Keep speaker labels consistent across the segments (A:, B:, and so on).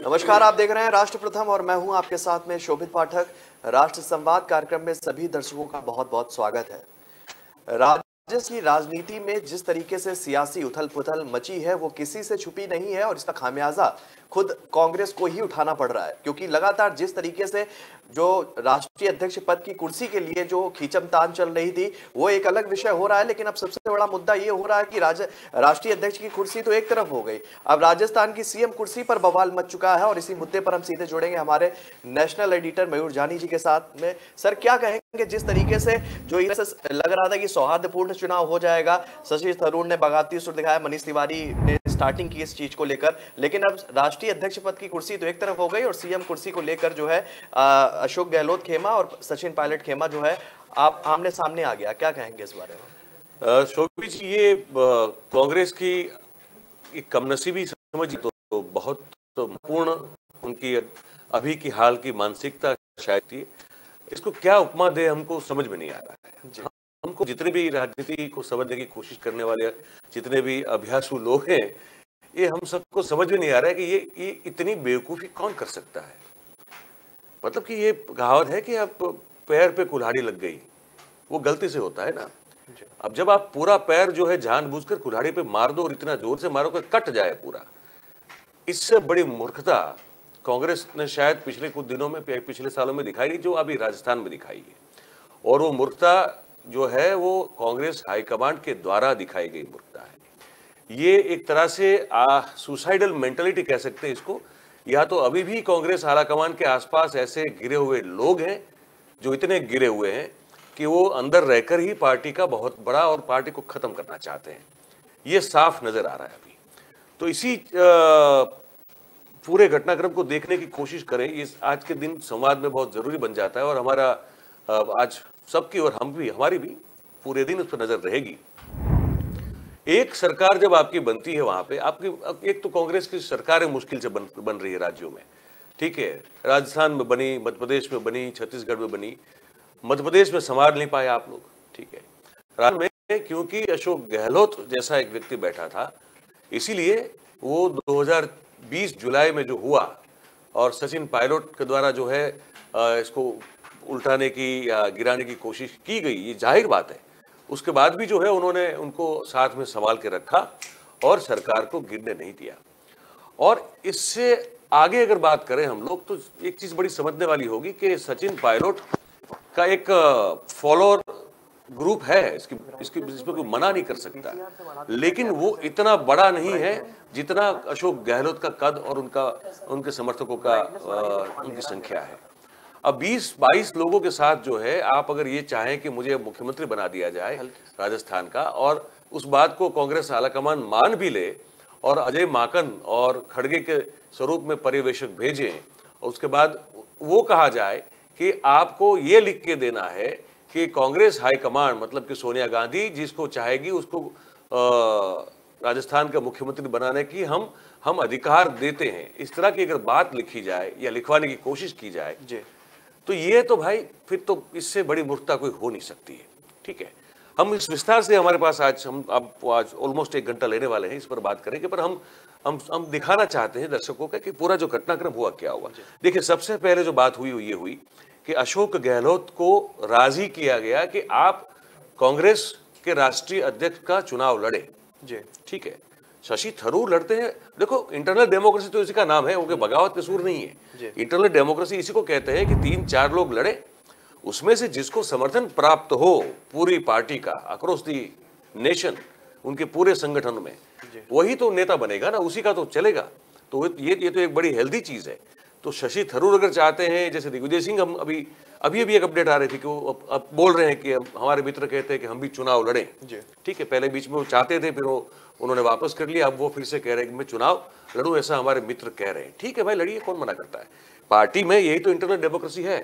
A: नमस्कार, आप देख रहे हैं राष्ट्र प्रथम और मैं हूं आपके साथ में शोभित पाठक। राष्ट्र संवाद कार्यक्रम में सभी दर्शकों का बहुत बहुत स्वागत है। राज्य की राजनीति में जिस तरीके से सियासी उथल पुथल मची है वो किसी से छुपी नहीं है और इसका खामियाजा खुद कांग्रेस को ही उठाना पड़ रहा है, क्योंकि लगातार जिस तरीके से जो राष्ट्रीय अध्यक्ष पद की कुर्सी के लिए जो खींचतान चल रही थी वो एक अलग विषय हो रहा है, लेकिन अब सबसे बड़ा मुद्दा ये हो रहा है कि राष्ट्रीय अध्यक्ष की कुर्सी तो एक तरफ हो गई, अब राजस्थान की सीएम कुर्सी पर बवाल मच चुका है। और इसी मुद्दे पर हम सीधे जुड़ेंगे हमारे नेशनल एडिटर मयूर जानी जी के साथ में। सर, क्या कहेंगे जिस तरीके से जो लग रहा था कि सौहार्दपूर्ण चुनाव हो जाएगा, शशि थरूर ने बगावती सुर दिखाया, मनीष तिवारी ने स्टार्टिंग की इस चीज को लेकर, लेकिन अब राष्ट्रीय अध्यक्ष पद की कुर्सी तो एक तरफ हो गई और सीएम कुर्सी को लेकर जो है अशोक गहलोत खेमा और सचिन पायलट खेमा जो है आप आमने सामने आ गया। क्या कहेंगे इस बारे में?
B: शोभित जी, ये कांग्रेस की कमनसीबी समझ तो बहुत पूर्ण उनकी अभी की हाल की मानसिकता शायद थी। इसको क्या उपमा दे हमको समझ में नहीं आ रहा है। हमको जितने भी राजनीति को समझने की कोशिश करने वाले जितने भी अभ्यासु लोग हैं, ये हम सबको समझ में नहीं आ रहा है कि ये इतनी बेवकूफी कौन कर सकता है। मतलब कि ये कहावत है कि अब पैर पे कुल्हाड़ी लग गई, वो गलती से होता है ना। अब जब आप पूरा पैर जो है जानबूझकर कुल्हाड़ी पे मार दो और इतना जोर से मारो कि कट जाए पूरा, इससे बड़ी मूर्खता कांग्रेस ने शायद पिछले कुछ दिनों में, पिछले सालों में दिखाई, जो अभी राजस्थान में दिखाई है। और वो मूर्खता जो है वो कांग्रेस हाईकमांड के द्वारा दिखाई गई मूर्खता है। ये एक तरह से सुसाइडल मेंटालिटी कह सकते हैं इसको। या तो अभी भी कांग्रेस आलाकमान के आसपास ऐसे गिरे हुए लोग हैं जो इतने गिरे हुए हैं कि वो अंदर रहकर ही पार्टी का बहुत बड़ा और पार्टी को खत्म करना चाहते हैं। ये साफ नजर आ रहा है अभी। तो इसी पूरे घटनाक्रम को देखने की कोशिश करें, इस आज के दिन संवाद में बहुत जरूरी बन जाता है। और हमारा आज सबकी और हमारी भी पूरे दिन उस पर नजर रहेगी। एक सरकार जब आपकी बनती है, वहां पे आपकी एक तो कांग्रेस की सरकारें मुश्किल से बन रही है राज्यों में, ठीक है। राजस्थान में बनी, मध्य प्रदेश में बनी, छत्तीसगढ़ में बनी। मध्य प्रदेश में संभाल नहीं पाए आप लोग, ठीक है। राजस्थान में क्योंकि अशोक गहलोत जैसा एक व्यक्ति बैठा था, इसीलिए वो 2020 जुलाई में जो हुआ और सचिन पायलट के द्वारा जो है इसको उल्टाने की या गिराने की कोशिश की गई, ये जाहिर बात है। उसके बाद भी जो है उन्होंने उनको साथ में संभाल के रखा और सरकार को गिरने नहीं दिया। और इससे आगे अगर बात करें हम लोग, तो एक चीज बड़ी समझने वाली होगी कि सचिन पायलट का एक फॉलोअर ग्रुप है, इसमें कोई मना नहीं कर सकता, लेकिन वो इतना बड़ा नहीं है जितना अशोक गहलोत का कद और उनके समर्थकों का उनकी संख्या है। अब 20-22 लोगों के साथ जो है, आप अगर ये चाहें कि मुझे मुख्यमंत्री बना दिया जाए राजस्थान का, और उस बात को कांग्रेस आलाकमान मान भी ले और अजय माकन और खड़गे के स्वरूप में पर्यवेक्षक भेजें, और उसके बाद वो कहा जाए कि आपको ये लिख के देना है कि कांग्रेस हाईकमांड, मतलब कि सोनिया गांधी जिसको चाहेगी उसको राजस्थान का मुख्यमंत्री बनाने की हम अधिकार देते हैं, इस तरह की अगर बात लिखी जाए या लिखवाने की कोशिश की जाए तो ये तो भाई फिर तो इससे बड़ी मूर्खता कोई हो नहीं सकती है, ठीक है। हम इस विस्तार से हमारे पास आज ऑलमोस्ट 1 घंटा लेने वाले हैं इस पर बात करेंगे, पर हम दिखाना चाहते हैं दर्शकों का कि पूरा जो घटनाक्रम हुआ क्या हुआ। देखिए, सबसे पहले जो बात हुई ये हुई कि अशोक गहलोत को राजी किया गया कि आप कांग्रेस के राष्ट्रीय अध्यक्ष का चुनाव लड़े, ठीक है। शशि थरूर लड़ते हैं। देखो, इंटरनल डेमोक्रेसी तो इसी का नाम है, वो बगावत कसूर नहीं है। इंटरनल डेमोक्रेसी इसी को कहते हैं कि 3-4 लोग लड़े, उसमें से जिसको समर्थन प्राप्त हो पूरी पार्टी का, अक्रॉस दी नेशन, उनके पूरे संगठन में, वही तो नेता बनेगा ना, उसी का तो चलेगा। तो ये तो एक बड़ी हेल्दी चीज है। तो शशि थरूर अगर चाहते हैं, जैसे दिग्विजय सिंह, हम अभी एक अपडेट आ रही थी कि वो अब बोल रहे हैं कि हमारे मित्र कहते हैं कि हम भी चुनाव लड़ें, ठीक है। पहले बीच में वो चाहते थे, फिर उन्होंने वापस कर लिया, अब वो फिर से कह रहे हैं कि मैं चुनाव लड़ूं, ऐसा हमारे मित्र कह रहे हैं। ठीक है भाई, लड़िए, कौन मना करता है। पार्टी में यही तो इंटरनल डेमोक्रेसी है।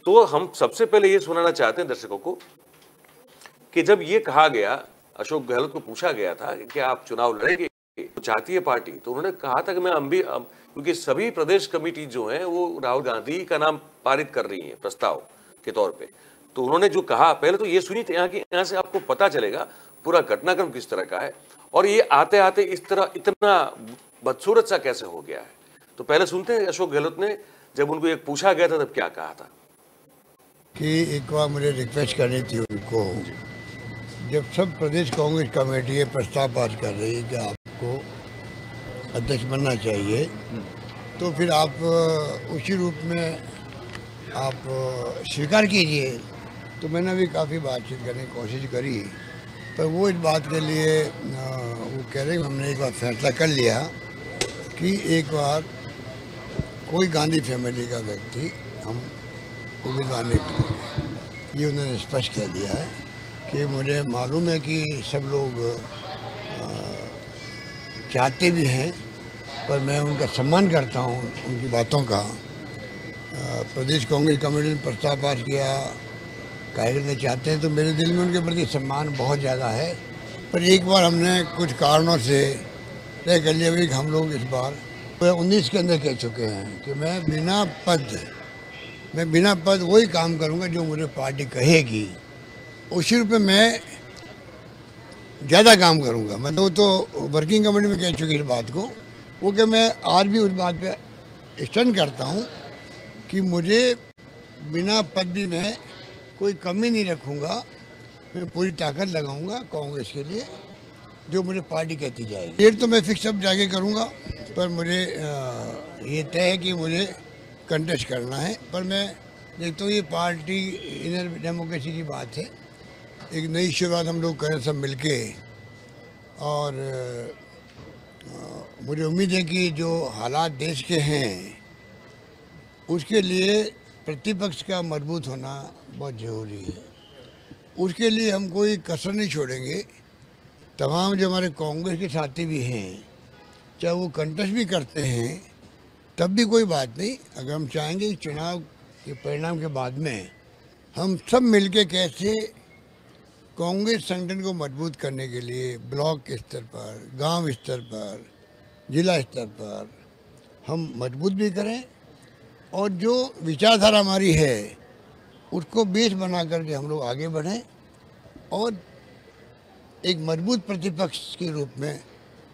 B: तो हम सबसे पहले ये सुनाना चाहते हैं दर्शकों को कि जब ये कहा गया, अशोक गहलोत को पूछा गया था कि आप चुनाव लड़ेंगे, तो चाहती है पार्टी, तो उन्होंने कहा था कि मैं क्योंकि सभी प्रदेश कमेटी जो है वो राहुल गांधी का नाम पारित कर रही है प्रस्ताव के तौर पे। तो उन्होंने जो कहा, पहले तो ये सुनिए, यहाँ से आपको पता चलेगा पूरा घटनाक्रम किस तरह का है और ये आते आते इस तरह इतना बदसूरत सा कैसे हो गया है। तो पहले सुनते हैं अशोक गहलोत ने जब उनको एक पूछा गया था तब क्या कहा था
C: कि एक बार मुझे रिक्वेस्ट करनी थी उनको, जब सब प्रदेश कांग्रेस कमेटी ये प्रस्ताव पास कर रही है कि आपको अध्यक्ष बनना चाहिए, तो फिर आप उसी रूप में आप स्वीकार कीजिए। तो मैंने भी काफ़ी बातचीत करने की कोशिश करी, पर वो इस बात के लिए वो कह रहे हैं हमने एक बार फैसला कर लिया कि एक बार कोई गांधी फैमिली का व्यक्ति हम उम्मीदवार नहीं करेंगे। ये उन्होंने स्पष्ट कह दिया है कि मुझे मालूम है कि सब लोग चाहते भी हैं, पर मैं उनका सम्मान करता हूँ उनकी बातों का। प्रदेश कांग्रेस कमेटी ने प्रस्ताव पास किया, कार्यकर्ता चाहते हैं, तो मेरे दिल में उनके प्रति सम्मान बहुत ज़्यादा है। पर एक बार हमने कुछ कारणों से तय कर लिया कि हम लोग इस बार 19 के अंदर कह चुके हैं कि मैं बिना पद वही काम करूंगा जो मुझे पार्टी कहेगी, उसी रूप में मैं ज़्यादा काम करूंगा। मैं तो वर्किंग कमेटी में कह चुकी इस बात को, वो कि मैं आज भी उस बात पे स्टैंड करता हूं कि मुझे बिना पद भी मैं कोई कमी नहीं रखूंगा। मैं पूरी ताकत लगाऊंगा कांग्रेस के लिए, जो मुझे पार्टी कहती जाएगी। डेट तो मैं फिक्स अब जाके करूंगा, पर मुझे ये तय है कि मुझे कंटेस्ट करना है। पर मैं देखता हूँ ये पार्टी इनर डेमोक्रेसी की बात है, एक नई शुरुआत हम लोग करें सब मिलके। और मुझे उम्मीद है कि जो हालात देश के हैं उसके लिए प्रतिपक्ष का मजबूत होना बहुत ज़रूरी है। उसके लिए हम कोई कसर नहीं छोड़ेंगे। तमाम जो हमारे कांग्रेस के साथी भी हैं, चाहे वो कंटेस्ट भी करते हैं तब भी कोई बात नहीं। अगर हम चाहेंगे कि चुनाव के परिणाम के बाद में हम सब मिलके कैसे कांग्रेस संगठन को मजबूत करने के लिए ब्लॉक स्तर पर, गांव स्तर पर, जिला स्तर पर हम मजबूत भी करें, और जो विचारधारा हमारी है उसको बेस बना करके हम लोग आगे बढ़ें और एक मजबूत प्रतिपक्ष के रूप में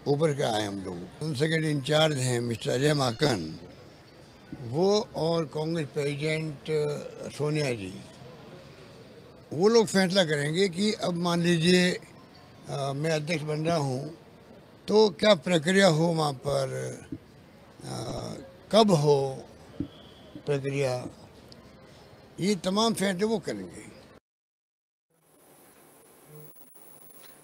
C: ऊपर के आए। हम लोग उन सेक्रेटरी इंचार्ज हैं मिस्टर अजय माकन, वो और कांग्रेस प्रेसिडेंट सोनिया जी, वो लोग फैसला करेंगे कि अब मान लीजिए मैं अध्यक्ष बन रहा हूँ तो क्या प्रक्रिया हो वहाँ पर, कब हो प्रक्रिया, ये तमाम फैसले वो करेंगे।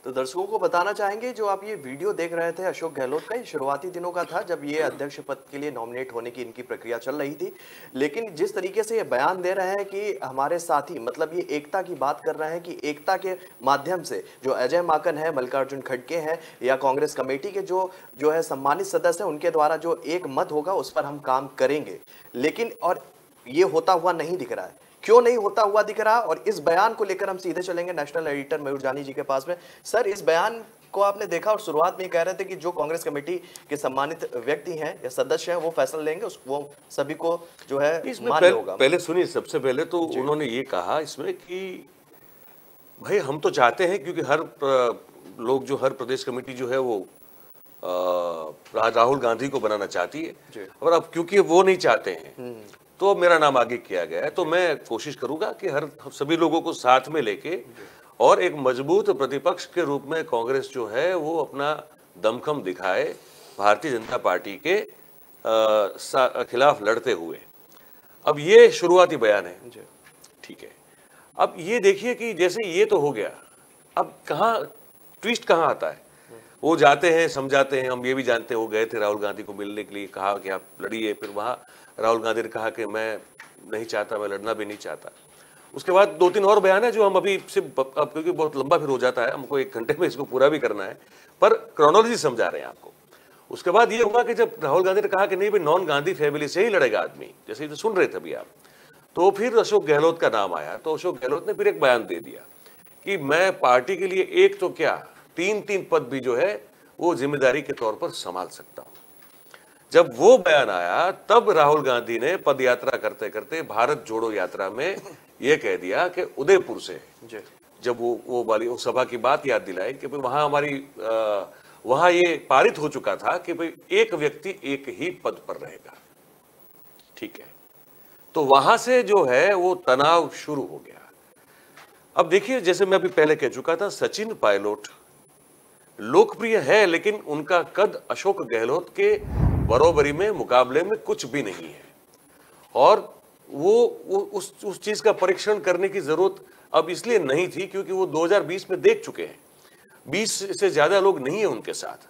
A: तो दर्शकों को बताना चाहेंगे, जो आप ये वीडियो देख रहे थे अशोक गहलोत का, ये शुरुआती दिनों का था जब ये अध्यक्ष पद के लिए नॉमिनेट होने की इनकी प्रक्रिया चल रही थी। लेकिन जिस तरीके से ये बयान दे रहे हैं कि हमारे साथी, मतलब ये एकता की बात कर रहे हैं कि एकता के माध्यम से जो अजय माकन है, मल्लिकार्जुन खड़गे हैं, या कांग्रेस कमेटी के जो है सम्मानित सदस्य हैं, उनके द्वारा जो एक मत होगा उस पर हम काम करेंगे। लेकिन और ये होता हुआ नहीं दिख रहा है। क्यों नहीं होता हुआ दिख रहा? और इस बयान को लेकर हम सीधे चलेंगे नेशनल एडिटर मयूर जानी जी के पास में। सर, इस बयान को आपने देखा और शुरुआत में कह रहे थे कि जो कांग्रेस कमेटी के सम्मानित व्यक्ति हैं या सदस्य हैं वो फैसला लेंगे, वो सभी को जो है मान्य होगा।
B: पहले सुनिए, सबसे पहले तो उन्होंने ये कहा इसमें कि भाई हम तो चाहते हैं, क्योंकि हर लोग जो हर प्रदेश कमेटी जो है वो राहुल गांधी को बनाना चाहती है, और अब क्योंकि वो नहीं चाहते हैं तो मेरा नाम आगे किया गया है। तो मैं कोशिश करूंगा कि हर सभी लोगों को साथ में लेके और एक मजबूत प्रतिपक्ष के रूप में कांग्रेस जो है वो अपना दमखम दिखाए भारतीय जनता पार्टी के खिलाफ लड़ते हुए। अब ये शुरुआती बयान है, ठीक है। अब ये देखिए कि जैसे ये तो हो गया, अब कहाँ ट्विस्ट कहाँ आता है। वो जाते हैं, समझाते हैं, हम ये भी जानते हैं वो गए थे राहुल गांधी को मिलने के लिए, कहा कि आप लड़िए। फिर वहाँ राहुल गांधी ने कहा कि मैं नहीं चाहता, मैं लड़ना भी नहीं चाहता। उसके बाद 2-3 और बयान है जो हम अभी सिर्फ, अब क्योंकि बहुत लंबा फिर हो जाता है, हमको 1 घंटे में इसको पूरा भी करना है, पर क्रोनोलॉजी समझा रहे हैं आपको। उसके बाद ये हुआ कि जब राहुल गांधी ने कहा कि नहीं भाई नॉन गांधी फैमिली से ही लड़ेगा आदमी, जैसे तो सुन रहे थे अभी आप, तो फिर अशोक गहलोत का नाम आया। तो अशोक गहलोत ने फिर एक बयान दे दिया कि मैं पार्टी के लिए एक तो क्या 3-3 पद भी जो है वो जिम्मेदारी के तौर पर संभाल सकता हूं। जब वो बयान आया तब राहुल गांधी ने पद यात्रा करते करते भारत जोड़ो यात्रा में ये कह दिया कि उदयपुर से जब वो वाली सभा की बात याद दिलाई कि वहां हमारी वहां ये पारित हो चुका था कि भाई एक व्यक्ति एक ही पद पर रहेगा, ठीक है। तो वहां से जो है वो तनाव शुरू हो गया। अब देखिए, जैसे मैं अभी पहले कह चुका था, सचिन पायलट लोकप्रिय है, लेकिन उनका कद अशोक गहलोत के बराबरी में, मुकाबले में कुछ भी नहीं है। और वो उस चीज का परीक्षण करने की जरूरत अब इसलिए नहीं थी क्योंकि वो 2020 में देख चुके हैं, 20 से ज्यादा लोग नहीं है उनके साथ।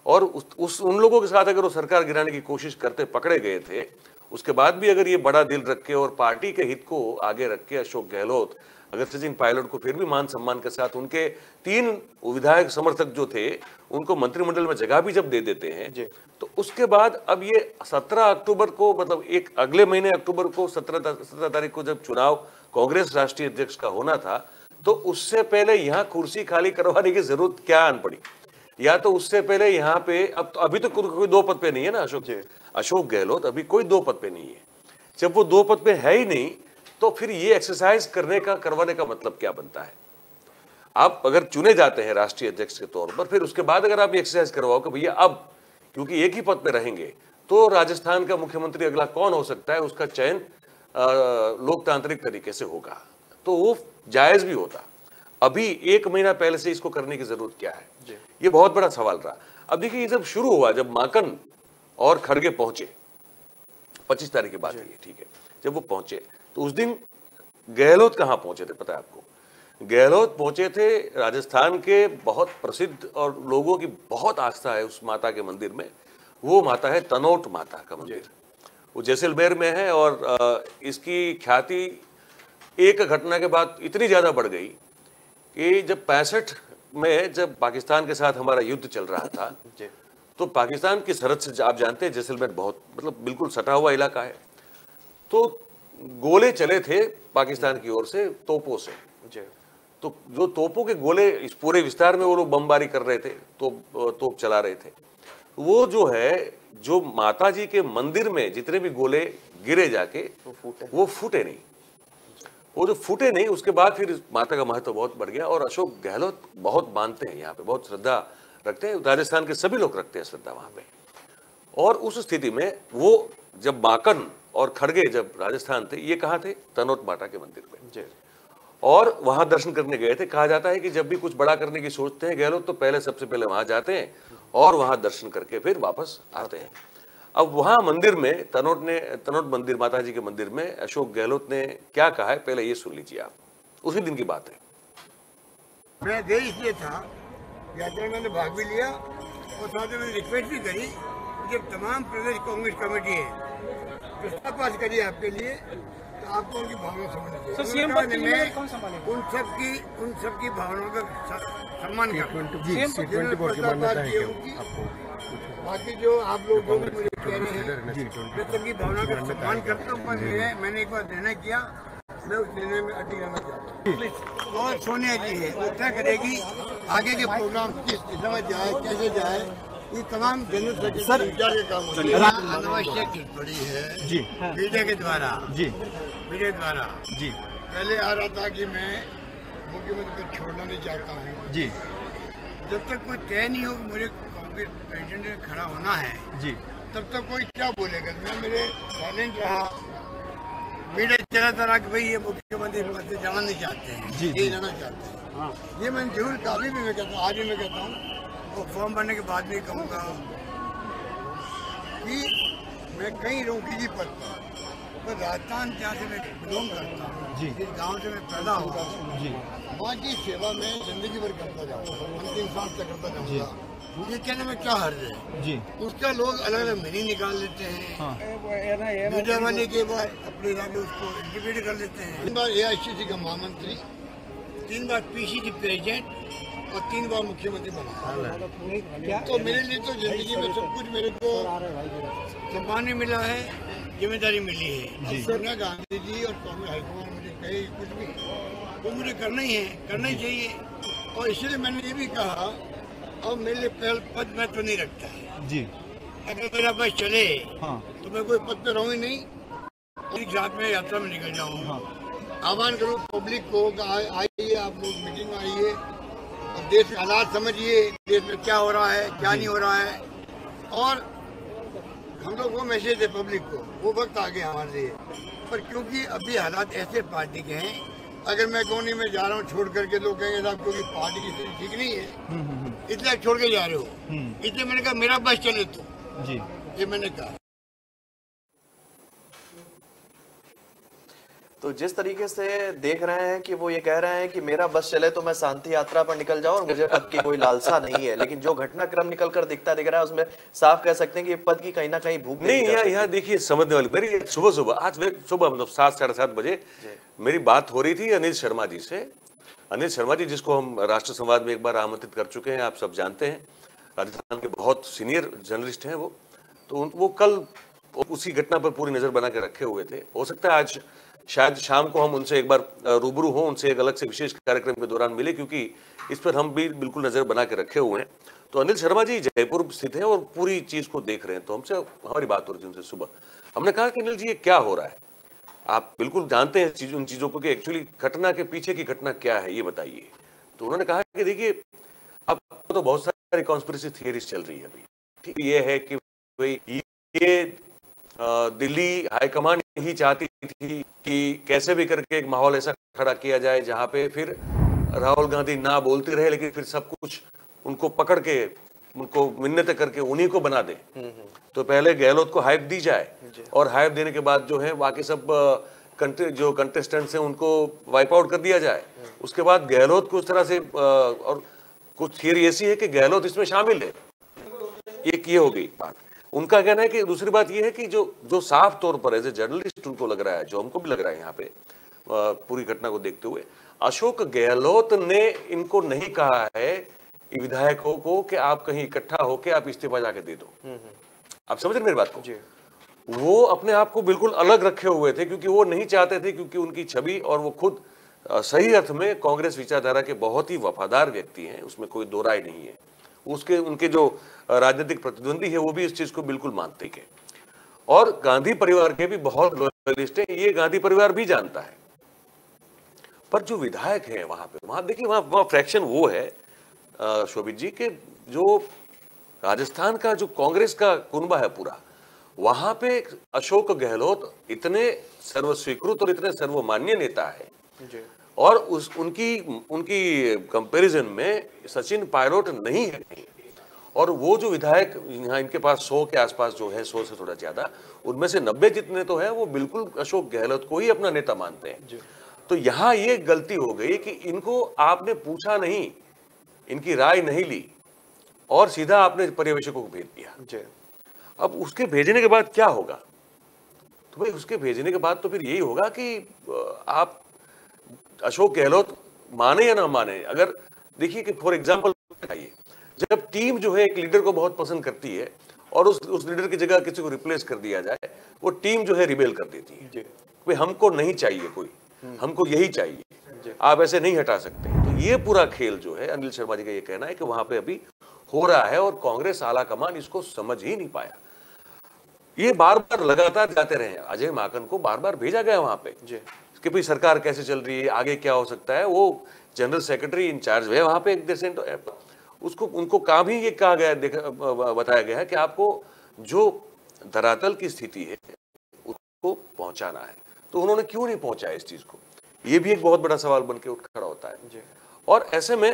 B: और उन लोगों के साथ अगर वो सरकार गिराने की कोशिश करते पकड़े गए थे, उसके बाद भी अगर ये बड़ा दिल रख के और पार्टी के हित को आगे रख के अशोक गहलोत अगर सचिन पायलट को फिर भी मान सम्मान के साथ उनके 3 विधायक समर्थक जो थे उनको मंत्रिमंडल में जगह भी जब दे देते हैं, तो उसके बाद अब ये 17 अक्टूबर को, मतलब एक अगले महीने अक्टूबर को 17 तारीख को जब चुनाव कांग्रेस राष्ट्रीय अध्यक्ष का होना था, तो उससे पहले यहाँ कुर्सी खाली करवाने की जरूरत क्या आन पड़ी? या तो उससे पहले यहाँ पे अभी तो कोई 2 पद पे नहीं है ना अशोक गहलोत, अभी कोई 2 पद पे नहीं है। जब वो 2 पद पे है ही नहीं, तो फिर ये एक्सरसाइज करवाने का मतलब क्या बनता है? आप अगर चुने जाते हैं राष्ट्रीय अध्यक्ष के तौर पर, फिर उसके बाद अगर आप एक्सरसाइज करवाओ कि भैया अब क्योंकि एक ही पद पे रहेंगे, तो राजस्थान का मुख्यमंत्री अगला कौन हो सकता है, उसका चयन लोकतांत्रिक तरीके से होगा, तो वो जायज भी होता। अभी 1 महीना पहले से इसको करने की जरूरत क्या है? ये बहुत बड़ा सवाल रहा। अब देखिए, ये जब शुरू हुआ, जब माकन और खड़गे पहुंचे, 25 तारीख की बात है, ठीक है, जब वो पहुंचे तो उस दिन गहलोत कहां पहुंचे थे पता है आपको? गहलोत पहुंचे थे राजस्थान के बहुत प्रसिद्ध और लोगों की बहुत आस्था है उस माता के मंदिर में। वो माता है तनोट माता का मंदिर, वो जैसलमेर में है। और इसकी ख्याति एक घटना के बाद इतनी ज्यादा बढ़ गई कि जब 65 में जब पाकिस्तान के साथ हमारा युद्ध चल रहा था, तो पाकिस्तान की सरहद से आप जानते हैं जैसलमेर बहुत मतलब बिल्कुल सटा हुआ इलाका है, तो गोले चले थे पाकिस्तान की ओर से तोपों से। तो जो तोपों के गोले इस पूरे विस्तार में वो लोग बमबारी कर रहे थे, तोप चला रहे थे, वो जो है जो माता जी के मंदिर में जितने भी गोले गिरे जाके वो फूटे नहीं। वो जो फूटे नहीं, उसके बाद फिर माता का महत्व बहुत बढ़ गया। और अशोक गहलोत बहुत मानते हैं, यहाँ पे बहुत श्रद्धा रखते हैं, राजस्थान के सभी लोग रखते हैं श्रद्धा वहां पे। और उस स्थिति में वो जब माकन और खड़गे जब राजस्थान थे, ये कहाँ थे? तनोट माता के मंदिर में, और वहां दर्शन करने गए थे। कहा जाता है कि जब भी कुछ बड़ा करने की सोचते हैं गहलोत, तो पहले सबसे पहले वहां जाते हैं और वहां दर्शन करके फिर वापस आते हैं। अब वहां मंदिर में तनोट मंदिर, माता जी के मंदिर में अशोक गहलोत ने क्या कहा है, पहले ये सुन लीजिए आप। उसी दिन की बात है।
C: मैं देश इसलिए था, यात्रा मैंने भाग भी लिया और साथ में मैंने रिक्वेस्ट भी करी, जब तमाम प्रदेश कांग्रेस कमेटी है प्रस्ताव पास करिए आपके लिए, तो आपको उनकी भावना समझनी चाहिए। उन सब की भावनाओं का सम्मान बाकी जो आप लोग जो मुझे कह रहे हैं, मैं सबकी भावना का सम्मान करता हूँ। मैंने एक बार निर्णय किया, मैं उस निर्णय में अटक रहना चाहता हूँ। और सोनिया जी है, वो तय करेगी आगे के प्रोग्राम किस दिशा में जाए, कैसे जाए, ये तमाम जनरल सेक्रेटरी के काम होते हैं। अनावश्यक टिप्पणी है जी मीडिया के द्वारा जी पहले आ रहा था कि मैं मुख्यमंत्री को छोड़ना नहीं चाहता हूँ जी। जब तक कोई तय नहीं हो मुझे कांग्रेस प्रेसिडेंट में खड़ा होना है जी, तब तक कोई क्या बोलेगा। मैं मेरे साइलेंट रहा, मीडिया चलाता रहा कि भाई ये मुख्यमंत्री पद से जाना नहीं चाहते हैं, ये जाना चाहते हैं। हाँ। ये मैंने जरूर कभी भी मैं कहता हूँ, आज भी मैं कहता हूँ, और फॉर्म भरने के बाद भी कहूँगा कि मैं कई रोकी पद पर राजस्थान जहाँ से मैं बिलोंग करता हूँ, जिस गांव से मैं पैदा हुआ जी, माँ की सेवा में जिंदगी भर करता जाऊँगा, अंतिम सांस तक करता जाऊँगा। ये कहने में क्या हर्ज है जी। उसका लोग अलग अलग मीनिंग निकाल लेते हैं। हाँ। मीडिया वाले के बाद अपने में उसको इंटरप्रेट कर लेते हैं। 3 बार AICC का महामंत्री, 3 बार PCC प्रेसिडेंट और 3 बार मुख्यमंत्री बना। तो मेरे लिए तो जिंदगी में सब कुछ मेरे को सम्मान मिला है, जिम्मेदारी मिली है। सोनिया गांधी जी और कांग्रेस हाईकमान मुझे कहे कुछ भी तो मुझे करना ही है, करना ही चाहिए। और इसलिए मैंने ये भी कहा, अब मेरे लिए पहल पद में तो नहीं रखता है जी। अगर मेरा बस चले हाँ। तो मैं कोई पद पे रहूँ ही नहीं, एक रात में यात्रा में निकल जाऊँ। हाँ। आह्वान करूँ पब्लिक को, आइए आप लोग मीटिंग में आइए, अब देश के हालात समझिए, देश में क्या हो रहा है, क्या नहीं हो रहा है, और हम लोग वो मैसेज दे पब्लिक को, वो वक्त आ गया हमारे लिए। पर क्योंकि अभी हालात ऐसे पार्टी के हैं, अगर मैं कहूँ नहीं मैं जा रहा हूँ छोड़ करके, लोग कहेंगे साहब क्योंकि पार्टी की स्थिति ठीक नहीं है इसलिए छोड़ के जा रहे हो। इसलिए मैंने कहा मेरा बस चले तो जी, ये मैंने कहा।
A: तो जिस तरीके से देख रहे हैं कि वो ये कह रहे हैं कि मेरा बस चले तो मैं शांति यात्रा पर निकल जाऊं और मुझे पद की कोई लालसा नहीं है, लेकिन जो घटनाक्रम निकल कर दिख रहा है उसमें साफ कह सकते हैं कि पद की कहीं ना कहीं भूख
B: नहीं। यहाँ देखिए समझने वाली, मेरी सुबह आज सुबह मतलब 7 साढ़े 7 बजे मेरी बात हो रही थी अनिल शर्मा जी से। अनिल शर्मा जी जिसको हम राष्ट्र संवाद में एक बार आमंत्रित कर चुके हैं, आप सब जानते हैं, राजस्थान के बहुत सीनियर जर्नलिस्ट हैं वो। तो वो कल उसी घटना पर पूरी नजर बना के रखे हुए थे। हो सकता है आज शायद शाम को हम उनसे एक बार रूबरू हो, उनसे एक अलग से विशेष कार्यक्रम के दौरान मिले, क्योंकि इस पर हम भी बिल्कुल नजर बना के रखे हुए हैं। तो अनिल शर्मा जी जयपुर स्थित हैं और पूरी चीज को देख रहे हैं। तो हमसे हमारी बात हो रही थी उनसे सुबह। हमने कहा कि अनिल जी ये क्या हो रहा है, आप बिल्कुल जानते हैं उन चीजों को कि एक्चुअली घटना के पीछे की घटना क्या है, ये बताइए। तो उन्होंने कहा कि देखिए अब तो बहुत सारी कॉन्स्पिरेसी थियरीज चल रही है अभी। ठीक, ये है कि भाई ये दिल्ली हाईकमान ही चाहती थी कि कैसे भी करके एक माहौल ऐसा खड़ा किया जाए जहां पे फिर राहुल गांधी ना बोलते रहे, लेकिन फिर सब कुछ उनको पकड़ के, उनको मिन्नतें करके उन्हीं को बना दे। तो पहले गहलोत को हाइप दी जाए और हाइप देने के बाद जो है बाकी सब जो कंटेस्टेंट्स हैं उनको वाइप आउट कर दिया जाए। उसके बाद गहलोत को उस तरह से और कुछ थियरी ऐसी है कि गहलोत इसमें शामिल है। एक ये हो गई बात। उनका कहना है कि दूसरी बात यह है कि जो साफ तौर पर एज ए जर्नलिस्ट उनको लग रहा है, जो हमको भी लग रहा है यहाँ पे पूरी घटना को देखते हुए, अशोक गहलोत ने इनको नहीं कहा है विधायकों को कि आप कहीं इकट्ठा होकर आप इस्तीफा जाके दे दो। आप समझ रहे मेरी बात को? वो अपने आप को बिल्कुल अलग रखे हुए थे, क्योंकि वो नहीं चाहते थे, क्योंकि उनकी छवि और वो खुद सही अर्थ में कांग्रेस विचारधारा के बहुत ही वफादार व्यक्ति हैं, उसमें कोई दो राय नहीं है। उनके जो राजनीतिक प्रतिद्वंदी है वो भी इस चीज को बिल्कुल मानते हैं। और गांधी परिवार के भी बहुत लॉयलिस्ट हैं, ये गांधी परिवार भी जानता है। पर जो विधायक हैं वहां देखिए, वहां फ्रैक्शन वो है शोभित जी के, जो राजस्थान का जो कांग्रेस का कुनबा है पूरा, वहां पे अशोक गहलोत इतने सर्वस्वीकृत और इतने सर्वमान्य नेता है जी। और उनकी कंपैरिजन में सचिन पायलट नहीं है। और वो जो विधायक यहाँ इनके पास 100 के आसपास जो है, 100 से थोड़ा ज्यादा, उनमें से 90 जितने तो है वो बिल्कुल अशोक गहलोत को ही अपना नेता मानते हैं। तो यहाँ ये गलती हो गई कि इनको आपने पूछा नहीं, इनकी राय नहीं ली और सीधा आपने पर्यवेक्षकों को भेज दिया। अब उसके भेजने के बाद क्या होगा? तो भाई उसके भेजने के बाद तो फिर यही होगा कि आप अशोक गहलोत माने या ना माने, अगर देखिए कि फॉर एग्जांपल बताइए, जब टीम जो है एक लीडर को बहुत पसंद करती है और उस लीडर की जगह किसी को रिप्लेस कर दिया जाए, वो टीम जो है रिबेल कर देती है कि हमको नहीं चाहिए कोई, हमको यही चाहिए, आप ऐसे नहीं हटा सकते। तो ये पूरा खेल जो है, अनिल शर्मा जी का ये कहना है कि वहां पे अभी हो रहा है और कांग्रेस आला कमान इसको समझ ही नहीं पाया। ये बार बार लगातार जाते रहे, अजय माकन को बार बार भेजा गया वहां पे कि भाई सरकार कैसे चल रही है, आगे क्या हो सकता है। वो जनरल सेक्रेटरी इंचार्ज है वहां पे, एक उसको उनको काम ही ये कहा गया, बताया गया है कि आपको जो धरातल की स्थिति है उसको पहुंचाना है। तो उन्होंने क्यों नहीं पहुंचाया इस चीज को? ये भी एक बहुत बड़ा सवाल बन के उठ खड़ा होता है। और ऐसे में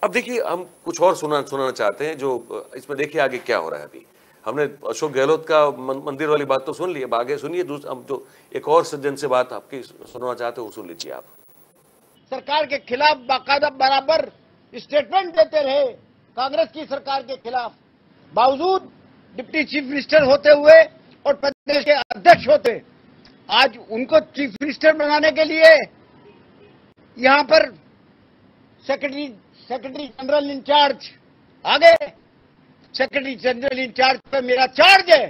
B: अब देखिए, हम कुछ और सुनाना चाहते हैं जो इसमें देखिए आगे क्या हो रहा है। अभी हमने अशोक गहलोत का मंदिर वाली बात तो सुन ली, अब आगे सुनिए हम जो एक और सज्जन से बात आपकी सुनना चाहते हो, सुन लीजिए आप।
D: सरकार के खिलाफ बाकायदा बराबर स्टेटमेंट देते रहे, कांग्रेस की सरकार के खिलाफ, बावजूद डिप्टी चीफ मिनिस्टर होते हुए और प्रदेश के अध्यक्ष होते, आज उनको चीफ मिनिस्टर बनाने के लिए यहां पर सेक्रेटरी जनरल इंचार्ज आ गए। सेक्रेटरी जनरल इंचार्ज पे मेरा चार्ज है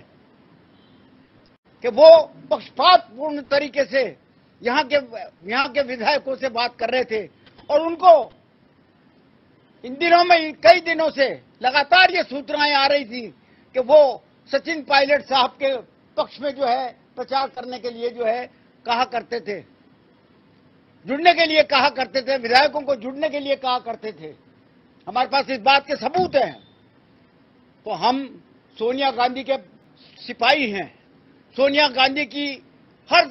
D: कि वो पक्षपातपूर्ण तरीके से यहाँ के विधायकों से बात कर रहे थे और उनको इन दिनों में, कई दिनों से लगातार ये सूचनाएं आ रही थी कि वो सचिन पायलट साहब के पक्ष में जो है प्रचार करने के लिए जो है कहा करते थे, जुड़ने के लिए कहा करते थे, विधायकों को जुड़ने के लिए कहा करते थे। हमारे पास इस बात के सबूत हैं। तो हम सोनिया गांधी के सिपाही हैं। सोनिया गांधी की हर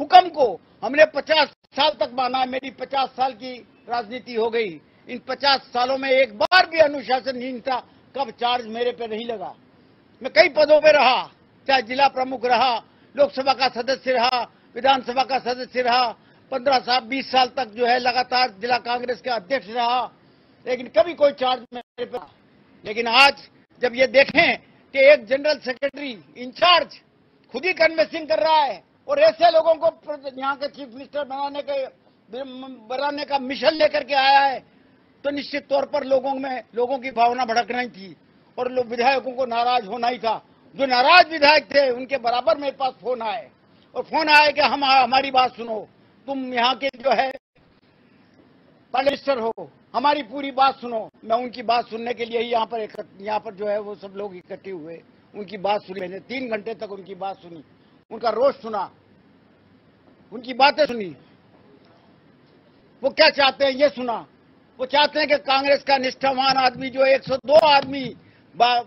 D: हुक्म को हमने 50 साल तक माना है। मेरी 50 साल की राजनीति हो गई। इन 50 सालों में एक बार भी अनुशासनहीनता कब चार्ज मेरे पे नहीं लगा। मैं कई पदों पे रहा, चाहे जिला प्रमुख रहा, लोकसभा का सदस्य रहा, विधानसभा का सदस्य रहा, 15 साल 20 साल तक जो है लगातार जिला कांग्रेस के अध्यक्ष रहा, लेकिन कभी कोई चार्ज मेरे पे। लेकिन आज जब ये देखें कि एक जनरल सेक्रेटरी इंचार्ज खुद ही कन्वेंसिंग कर रहा है और ऐसे लोगों को यहाँ के चीफ मिनिस्टर बनाने का मिशन लेकर के आया है, तो निश्चित तौर पर लोगों की भावना भड़कना ही थी और लोग विधायकों को नाराज होना ही था। जो नाराज विधायक थे उनके बराबर मेरे पास फोन आए और फोन आया कि हमारी बात सुनो, तुम यहाँ के जो है मिनिस्टर हो, हमारी पूरी बात सुनो। मैं उनकी बात सुनने के लिए ही यहाँ पर जो है वो सब लोग इकट्ठे हुए, उनकी बात सुनी। मैंने 3 घंटे तक उनकी बात सुनी, उनका रोष सुना, उनकी बातें सुनी। वो क्या चाहते हैं ये सुना। वो चाहते हैं कि कांग्रेस का निष्ठावान आदमी जो 102 आदमी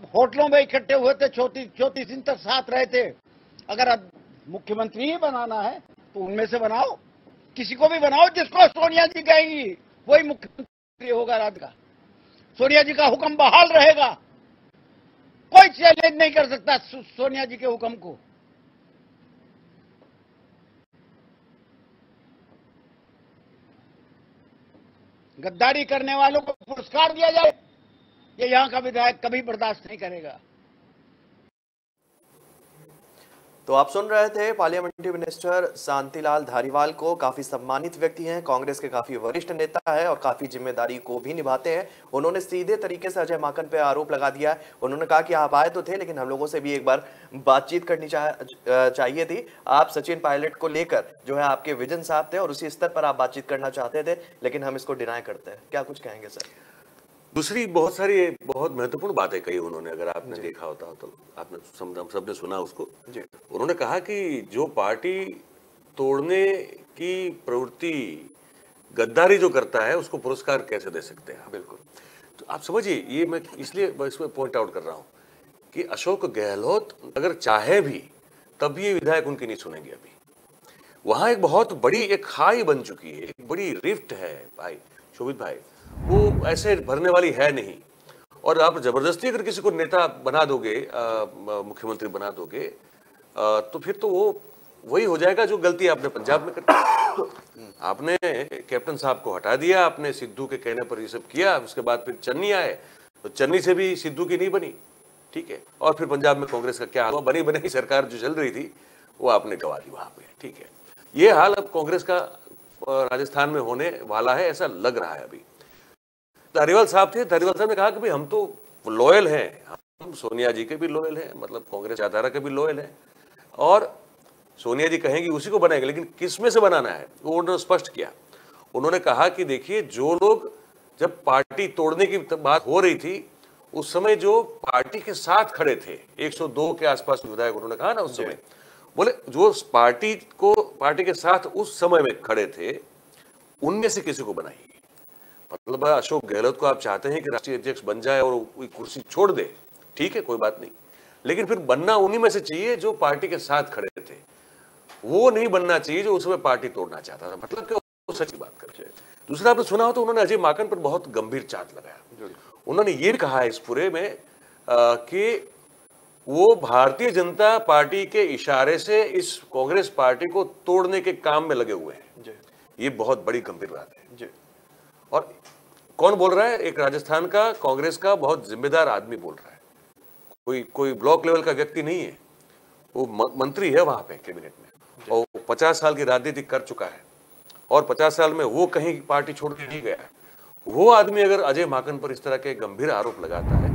D: होटलों में इकट्ठे हुए थे, 34 दिन तक साथ रहे थे, अगर अब मुख्यमंत्री ही बनाना है तो उनमें से बनाओ, किसी को भी बनाओ जिसको सोनिया जी कहेंगी वही मुख्यमंत्री होगा राज्य का। सोनिया जी का हुक्म बहाल रहेगा, कोई चैलेंज नहीं कर सकता सोनिया जी के हुक्म को। गद्दारी करने वालों को पुरस्कार दिया जाए, ये यहां का विधायक कभी बर्दाश्त नहीं करेगा।
A: तो आप सुन रहे थे पार्लियामेंट्री मिनिस्टर शांतिलाल धारीवाल को। काफी सम्मानित व्यक्ति हैं, कांग्रेस के काफी वरिष्ठ नेता है और काफी जिम्मेदारी को भी निभाते हैं। उन्होंने सीधे तरीके से अजय माकन पे आरोप लगा दिया है। उन्होंने कहा कि आप आए तो थे, लेकिन हम लोगों से भी एक बार बातचीत करनी चाहिए थी। आप सचिन पायलट को लेकर जो है आपके विजन साहब थे और उसी स्तर पर आप बातचीत करना चाहते थे, लेकिन हम इसको डिनाई करते हैं। क्या कुछ कहेंगे सर?
B: दूसरी बहुत महत्वपूर्ण बातें कही उन्होंने, अगर आपने देखा होता तो आपने सबने सुना उसको। उन्होंने कहा कि जो पार्टी तोड़ने की प्रवृत्ति गद्दारी जो करता है उसको पुरस्कार कैसे दे सकते हैं। बिल्कुल, तो आप समझिए, ये मैं इसलिए इसमें पॉइंट आउट कर रहा हूं कि अशोक गहलोत अगर चाहे भी तब ये विधायक उनकी नहीं सुनेंगे। अभी वहां एक बहुत बड़ी एक खाई बन चुकी है, एक बड़ी रिफ्ट है भाई शोभित भाई, वो ऐसे भरने वाली है नहीं। और आप जबरदस्ती अगर किसी को नेता बना दोगे, मुख्यमंत्री बना दोगे, तो फिर तो वो वही हो जाएगा जो गलती आपने पंजाब में कर आपने कैप्टन साहब को हटा दिया, आपने सिद्धू के कहने पर ये सब किया, उसके बाद फिर चन्नी आए तो चन्नी से भी सिद्धू की नहीं बनी, ठीक है। और फिर पंजाब में कांग्रेस का क्या हुआ, बनी बनाई सरकार जो चल रही थी वो आपने गवा दी वहां पे, ठीक है। ये हाल अब कांग्रेस का राजस्थान में होने वाला है, ऐसा लग रहा है। अभी धारीवाल साहब थे, धारीवाल साहब ने कहा कि भाई हम तो लॉयल हैं, हम सोनिया जी के भी लॉयल हैं, मतलब कांग्रेस विचारधारा के भी लॉयल हैं, और सोनिया जी कहेंगी उसी को बनाएंगे, लेकिन किस में से बनाना है वो उन्होंने स्पष्ट किया। उन्होंने कहा कि देखिए, जो लोग जब पार्टी तोड़ने की बात हो रही थी उस समय जो पार्टी के साथ खड़े थे, 102 के आसपास विधायक, उन्होंने कहा ना उस समय, बोले जो पार्टी के साथ उस समय में खड़े थे उनमें से किसी को बनाइए। मतलब अशोक गहलोत को आप चाहते हैं कि राष्ट्रीय अध्यक्ष बन जाए और वो कुर्सी छोड़ दे, ठीक है, कोई बात नहीं, लेकिन फिर बनना उन्हीं में से चाहिए जो पार्टी के साथ खड़े थे। वो नहीं बनना चाहिए जो उस समय पार्टी तोड़ना चाहता था, मतलब कि वो सच्ची बात कर रहे। दूसरा आपने सुना हो तो उन्होंने अजय माकन पर बहुत गंभीर चार्ज लगाया। उन्होंने ये कहा इस पूरे में कि वो भारतीय जनता पार्टी के इशारे से इस कांग्रेस पार्टी को तोड़ने के काम में लगे हुए हैं। ये बहुत बड़ी गंभीर बात है। और कौन बोल रहा है? एक राजस्थान का कांग्रेस का बहुत जिम्मेदार आदमी बोल रहा है, कोई ब्लॉक लेवल का व्यक्ति नहीं है, वो मंत्री है वहां पे कैबिनेट में, और 50 साल की राजनीति कर चुका है, और 50 साल में वो कहीं पार्टी छोड़ के नहीं गया है। वो आदमी अगर अजय माकन पर इस तरह के गंभीर आरोप लगाता है,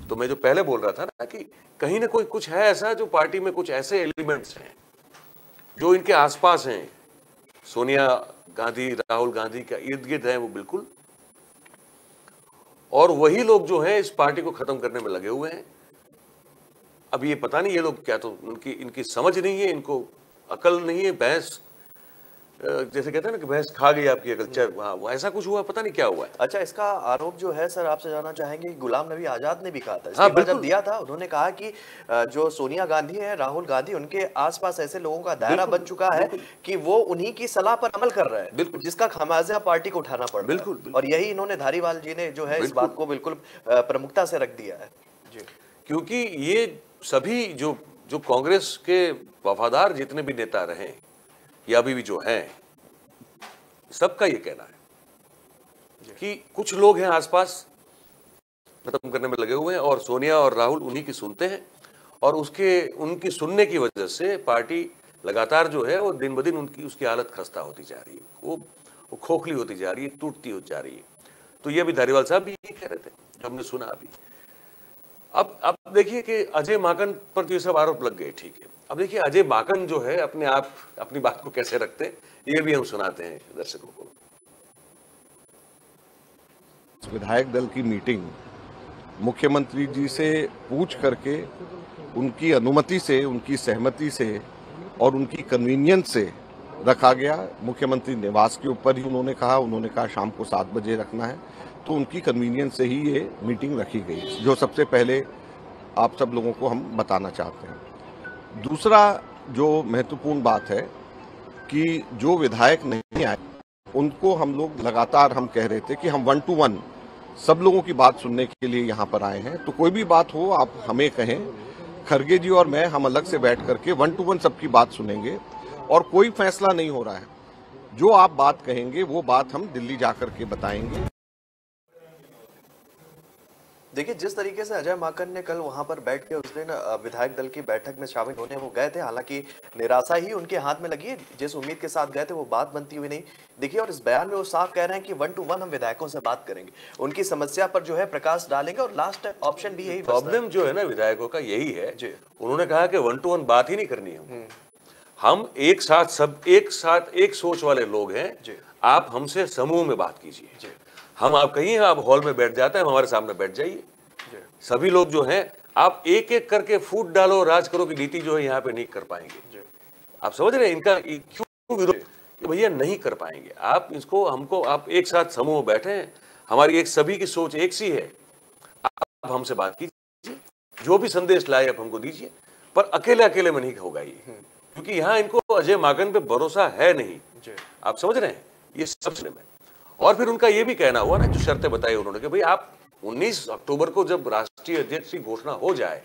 B: तो मैं जो पहले बोल रहा था ना कि कहीं ना कोई कुछ है ऐसा, जो पार्टी में कुछ ऐसे एलिमेंट्स हैं जो इनके आसपास हैं, सोनिया गांधी, राहुल गांधी का इर्द गिर्द है वो बिल्कुल, और वही लोग जो हैं इस पार्टी को खत्म करने में लगे हुए हैं। अब ये पता नहीं ये लोग क्या, तो इनकी समझ नहीं है, इनको अकल नहीं है, बहस जैसे कहते हैं ना कि भैंस खा गई आपकी अकल, वहाँ ऐसा कुछ हुआ, पता नहीं क्या हुआ है।
A: अच्छा, इसका आरोप जो है सर आपसे जानना चाहेंगे, गुलाम नबी आजाद ने भी कहा था,
B: हाँ,
A: इस्तीफा जब दिया था उन्होंने कहा कि जो सोनिया गांधी है, राहुल गांधी, उनके आसपास ऐसे लोगों का दायरा बन चुका है कि वो उन्हीं की सलाह पर अमल कर रहे हैं, जिसका खामियाजा पार्टी को उठाना पड़ रहा है। और यही इन्होंने धारीवाल जी ने जो है इस बात को बिल्कुल प्रमुखता से रख दिया है जी।
B: क्योंकि ये सभी जो कांग्रेस के वफादार जितने भी नेता रहे या अभी भी जो हैं, सबका ये कहना है कि कुछ लोग हैं आसपास खत्म करने में लगे हुए हैं और सोनिया और राहुल उन्हीं की सुनते हैं, और उनकी सुनने की वजह से पार्टी लगातार जो है वो दिन ब दिन उसकी हालत खस्ता होती जा रही है, वो खोखली होती जा रही है, टूटती होती जा रही है। तो ये भी धारीवाल साहब भी यही कह रहे थे जो हमने सुना अभी। अब देखिए कि अजय माकन पर तो ये सब आरोप लग गए, ठीक है। अब देखिए अजय माकन जो है अपनी बात को कैसे रखते हैं, ये भी हम सुनाते हैं दर्शकों को।
E: विधायक दल की मीटिंग मुख्यमंत्री जी से पूछ करके, उनकी अनुमति से, उनकी सहमति से और उनकी कन्वीनियंस से रखा गया। मुख्यमंत्री निवास के ऊपर ही उन्होंने कहा शाम को 7 बजे रखना है, तो उनकी कन्वीनियंस से ही ये मीटिंग रखी गई, जो सबसे पहले आप सब लोगों को हम बताना चाहते हैं। दूसरा जो महत्वपूर्ण बात है कि जो विधायक नहीं आए उनको हम लोग लगातार हम कह रहे थे कि हम 1 to 1 सब लोगों की बात सुनने के लिए यहाँ पर आए हैं, तो कोई भी बात हो आप हमें कहें, खरगे जी और मैं हम अलग से बैठ करके 1 to 1 सबकी बात सुनेंगे और कोई फैसला नहीं हो रहा है। जो आप बात कहेंगे वो बात हम दिल्ली जाकर के बताएंगे।
A: देखिए, जिस तरीके से अजय माकन ने कल वहां पर बैठ के उस दिन विधायक दल की बैठक में शामिल होने वो गए थे, हालांकि निराशा ही उनके हाथ में लगी है, जिस उम्मीद के साथ गए थे वो बात बनती हुई नहीं दिखी। और इस बयान में वो साफ कह रहे हैं कि 1 to 1 हम विधायकों से बात करेंगे, उनकी समस्या पर जो है प्रकाश डालेंगे, और लास्ट ऑप्शन भी यही।
B: प्रॉब्लम जो है ना विधायकों का यही है, उन्होंने कहा कि 1 to 1 बात ही नहीं करनी है, हम एक साथ एक सोच वाले लोग हैं, आप हमसे समूह में बात कीजिए। हम आप कहीं आप हॉल में बैठ जाते हैं, हमारे सामने बैठ जाइए, सभी लोग जो हैं, आप एक एक करके फूट डालो राज करो की नीति जो है यहाँ पे नहीं कर पाएंगे। आप समझ रहे हैं इनका क्यों विरोध कि भैया नहीं कर पाएंगे आप इसको, हमको आप एक साथ समूह बैठे हैं, हमारी एक सभी की सोच एक सी है, आप हमसे बात कीजिए, जो भी संदेश लाए आप हमको दीजिए, पर अकेले में नहीं होगा ये, क्योंकि यहाँ इनको अजय माकन पे भरोसा है नहीं। आप समझ रहे हैं ये सब में। और फिर उनका ये भी कहना हुआ ना, जो शर्तें बताई उन्होंने कि भाई आप 19 अक्टूबर को जब राष्ट्रीय अध्यक्ष की घोषणा हो जाए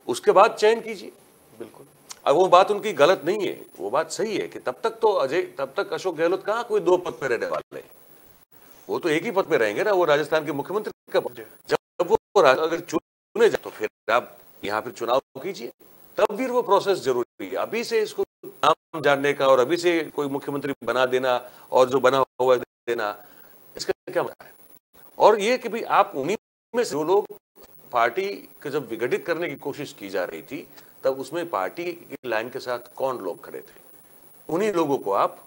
B: उसके बाद चयन कीजिए। बिल्कुल, अब वो बात उनकी गलत नहीं है, वो बात सही है कि तब तक अशोक गहलोत कहाँ कोई 2 पद पे रहने वाले हैं, वो तो एक ही पद पे रहेंगे ना, वो राजस्थान के मुख्यमंत्री का पद। जब वो अगर चुने जाए तो फिर आप यहाँ फिर चुनाव कीजिए, तब फिर वो प्रोसेस जरूरी है। अभी से इसको नाम जानने का और अभी से कोई मुख्यमंत्री बना देना और जो बना हुआ देना, इसका क्या मतलब है? और ये कि भाई आप उन्हीं में से जो लोग पार्टी को जब विघटित करने की कोशिश की जा रही थी, तब उसमें पार्टी की लाइन के साथ कौन लोग खड़े थे, उन्हीं लोगों को आप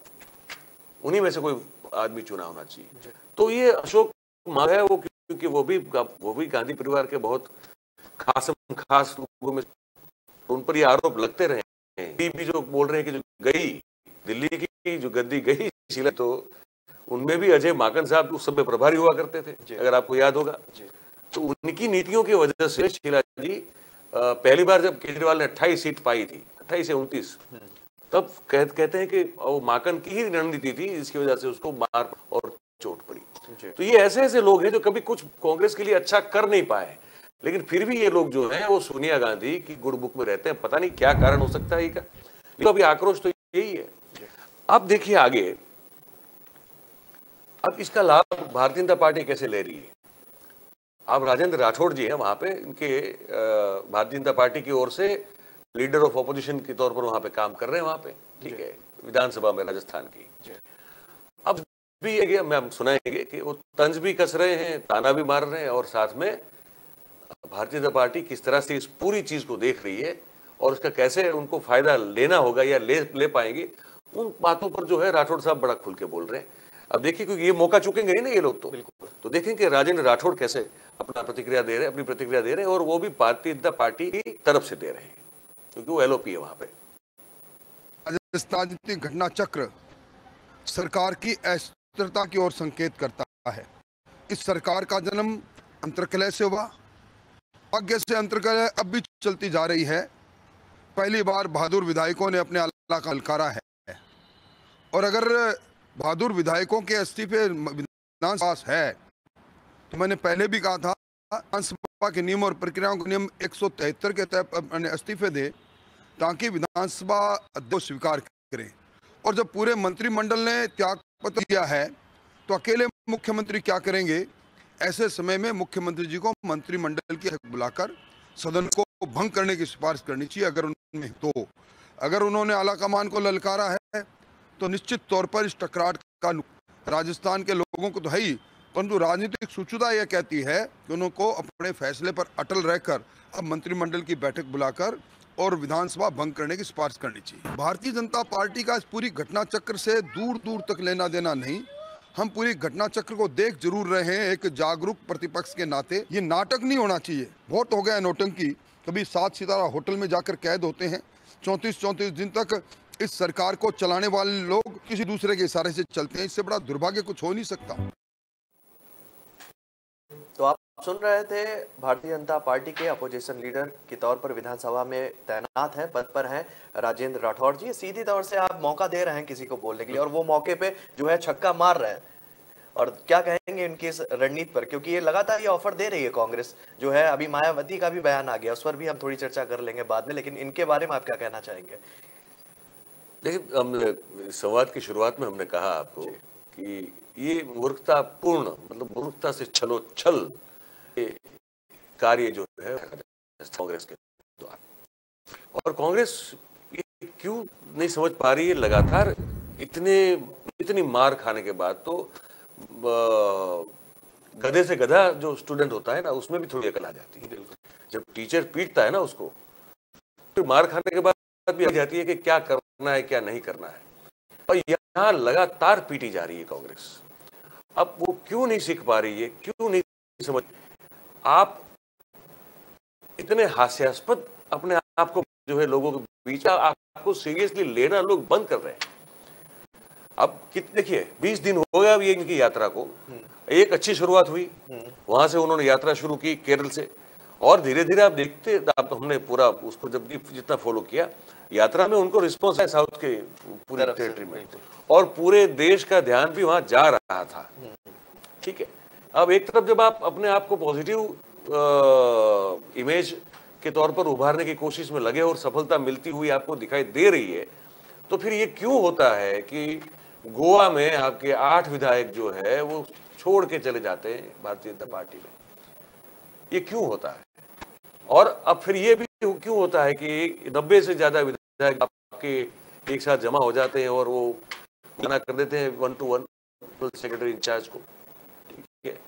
B: उन्हीं में से कोई आदमी चुना होना चाहिए। तो ये अशोक मांग है वो, क्योंकि वो भी गांधी परिवार के बहुत खास लोगों में, उन पर ये आरोप लगते रहे हैं। भी जो बोल रहे हैं कि जो गई दिल्ली की जो गद्दी गई शीला, तो उनमें भी अजय माकन साहब उस समय प्रभारी हुआ करते थे, अगर आपको याद होगा। तो उनकी नीतियों की वजह से शीला जी पहली बार जब केजरीवाल ने 28 सीट पाई थी, 28 से 29, तब कहते हैं कि वो माकन की ही रणनीति थी, जिसकी वजह से उसको मार और चोट पड़ी। तो ये ऐसे लोग हैं जो कभी कुछ कांग्रेस के लिए अच्छा कर नहीं पाए, लेकिन फिर भी ये लोग जो हैं वो सोनिया गांधी की गुड बुक में रहते हैं। पता नहीं क्या कारण हो सकता है, लेकिन अभी आक्रोश तो यही है। अब देखिए आगे, अब इसका लाभ भारतीय जनता पार्टी कैसे ले रही है। अब राजेंद्र राठौड़ जी हैं वहां पे, इनके भारतीय जनता पार्टी की ओर से लीडर ऑफ ऑपोजिशन के तौर पर वहां पे काम कर रहे हैं वहां पे, ठीक है, विधानसभा में राजस्थान की। अब भी हम सुनाएंगे कि वो तंज भी कस रहे हैं, ताना भी मार रहे हैं, और साथ में भारतीय जनता पार्टी किस तरह से इस पूरी चीज को देख रही है और उसका कैसे उनको फायदा लेना होगा या ले पाएंगे, उन बातों पर जो है राठौड़ साहब बड़ा खुल के बोल रहे हैं। अब देखिए, क्योंकि ये मौका चुकेंगे नहीं ना ये लोग, तो देखेंगे राजेंद्र राठौड़ कैसे अपनी प्रतिक्रिया दे रहे हैं, और वो भी भारतीय जनता पार्टी की तरफ से दे रहे हैं, क्योंकि वो LOP है वहां पे।
F: राजस्थान घटना चक्र सरकार की अस्थिरता की ओर संकेत करता है। इस सरकार का जन्म अंतर्कलह से हुआ, भाग्य से अंतर्कलह अब भी चलती जा रही है। पहली बार बहादुर विधायकों ने अपने आला का ललकारा है, और अगर बहादुर विधायकों के इस्तीफे विधानसभा है तो मैंने पहले भी कहा था विधानसभा के नियम और प्रक्रियाओं के नियम 173 के तहत इस्तीफे दे ताकि विधानसभा अध्यक्ष स्वीकार करें। और जब पूरे मंत्रिमंडल ने त्याग पत्र दिया है तो अकेले मुख्यमंत्री क्या करेंगे? ऐसे समय में मुख्यमंत्री जी को मंत्रिमंडल की बुलाकर सदन को भंग करने की सिफारिश करनी चाहिए अगर उनमें तो। अगर उन्होंने आलाकमान को ललकारा है तो निश्चित तौर पर इस टकरार का राजस्थान के लोगों को तो है ही, परंतु राजनीतिक सूचना यह कहती है कि उनको अपने फैसले पर अटल रहकर अब मंत्रिमंडल की बैठक बुलाकर और विधानसभा भंग करने की सिफारिश करनी चाहिए। भारतीय जनता पार्टी का इस पूरी घटना चक्र से दूर दूर तक लेना देना नहीं। हम पूरी घटना चक्र को देख जरूर रहे हैं एक जागरूक प्रतिपक्ष के नाते। ये नाटक नहीं होना चाहिए। बहुत हो गया नौटंकी। कभी 7 सितारा होटल में जाकर कैद होते हैं, 34 दिन तक इस सरकार को चलाने वाले लोग किसी दूसरे के इशारे से चलते हैं। इससे बड़ा दुर्भाग्य कुछ हो नहीं सकता।
A: तो आप सुन रहे थे भारतीय जनता पार्टी के अपोजिशन लीडर के तौर पर विधानसभा में तैनात हैं, पद पर हैं राजेंद्र राठौड़ जी। सीधी तौर से आप मौका दे रहे हैं किसी को बोलने के लिए और वो मौके पे जो है छक्का मार रहे हैं। और क्या कहेंगे इनकी इस रणनीति पर, क्योंकि ये लगातार ये ऑफर दे रही है कांग्रेस जो है। अभी मायावती का भी बयान आ गया, उस पर भी हम थोड़ी चर्चा कर लेंगे बाद में, लेकिन इनके बारे में आप क्या कहना चाहेंगे?
B: देखिए, हमने संवाद की शुरुआत में हमने कहा आपको कि ये मूर्खतापूर्ण, मतलब मूर्खता से छलोछल कार्य जो है कांग्रेस के द्वारा, और कांग्रेस ये क्यों नहीं समझ पा रही है? लगातार इतनी मार खाने के बाद तो गधे से गधा जो स्टूडेंट होता है ना, उसमें भी थोड़ी अकल आ जाती है। जब टीचर पीटता है ना उसको, फिर मार खाने के बाद भी आ जाती है कि क्या करना है क्या नहीं करना है। और यहाँ लगातार पीटी जा रही है कांग्रेस। अब वो क्यों नहीं सीख पा रही है, क्यों नहीं समझ? आप इतने हास्यास्पद अपने आप को जो है लोगों के बीच, आपको सीरियसली लेना लोग बंद कर रहे हैं। अब देखिए 20 दिन हो गया अब ये इनकी यात्रा को। एक अच्छी शुरुआत हुई, वहां से उन्होंने यात्रा शुरू की केरल से, और धीरे धीरे आप देखते, आप हमने पूरा उसको जब जितना फॉलो किया, यात्रा में उनको रिस्पॉन्स है साउथ के पूरी टेरिटरी में, और पूरे देश का ध्यान भी वहां जा रहा था। ठीक है, अब एक तरफ जब आप अपने आप को पॉजिटिव इमेज के तौर पर उभारने की कोशिश में लगे और सफलता मिलती हुई आपको दिखाई दे रही है, तो फिर ये क्यों होता है कि गोवा में आपके 8 विधायक जो है वो छोड़ के चले जाते हैं भारतीय जनता पार्टी में? ये क्यों होता है? और अब फिर ये भी क्यों होता है कि 90 से ज्यादा विधायक आपके एक साथ जमा हो जाते हैं और वो मना कर देते हैं 1 to 1 सेक्रेटरी इंचार्ज को? ठीक है,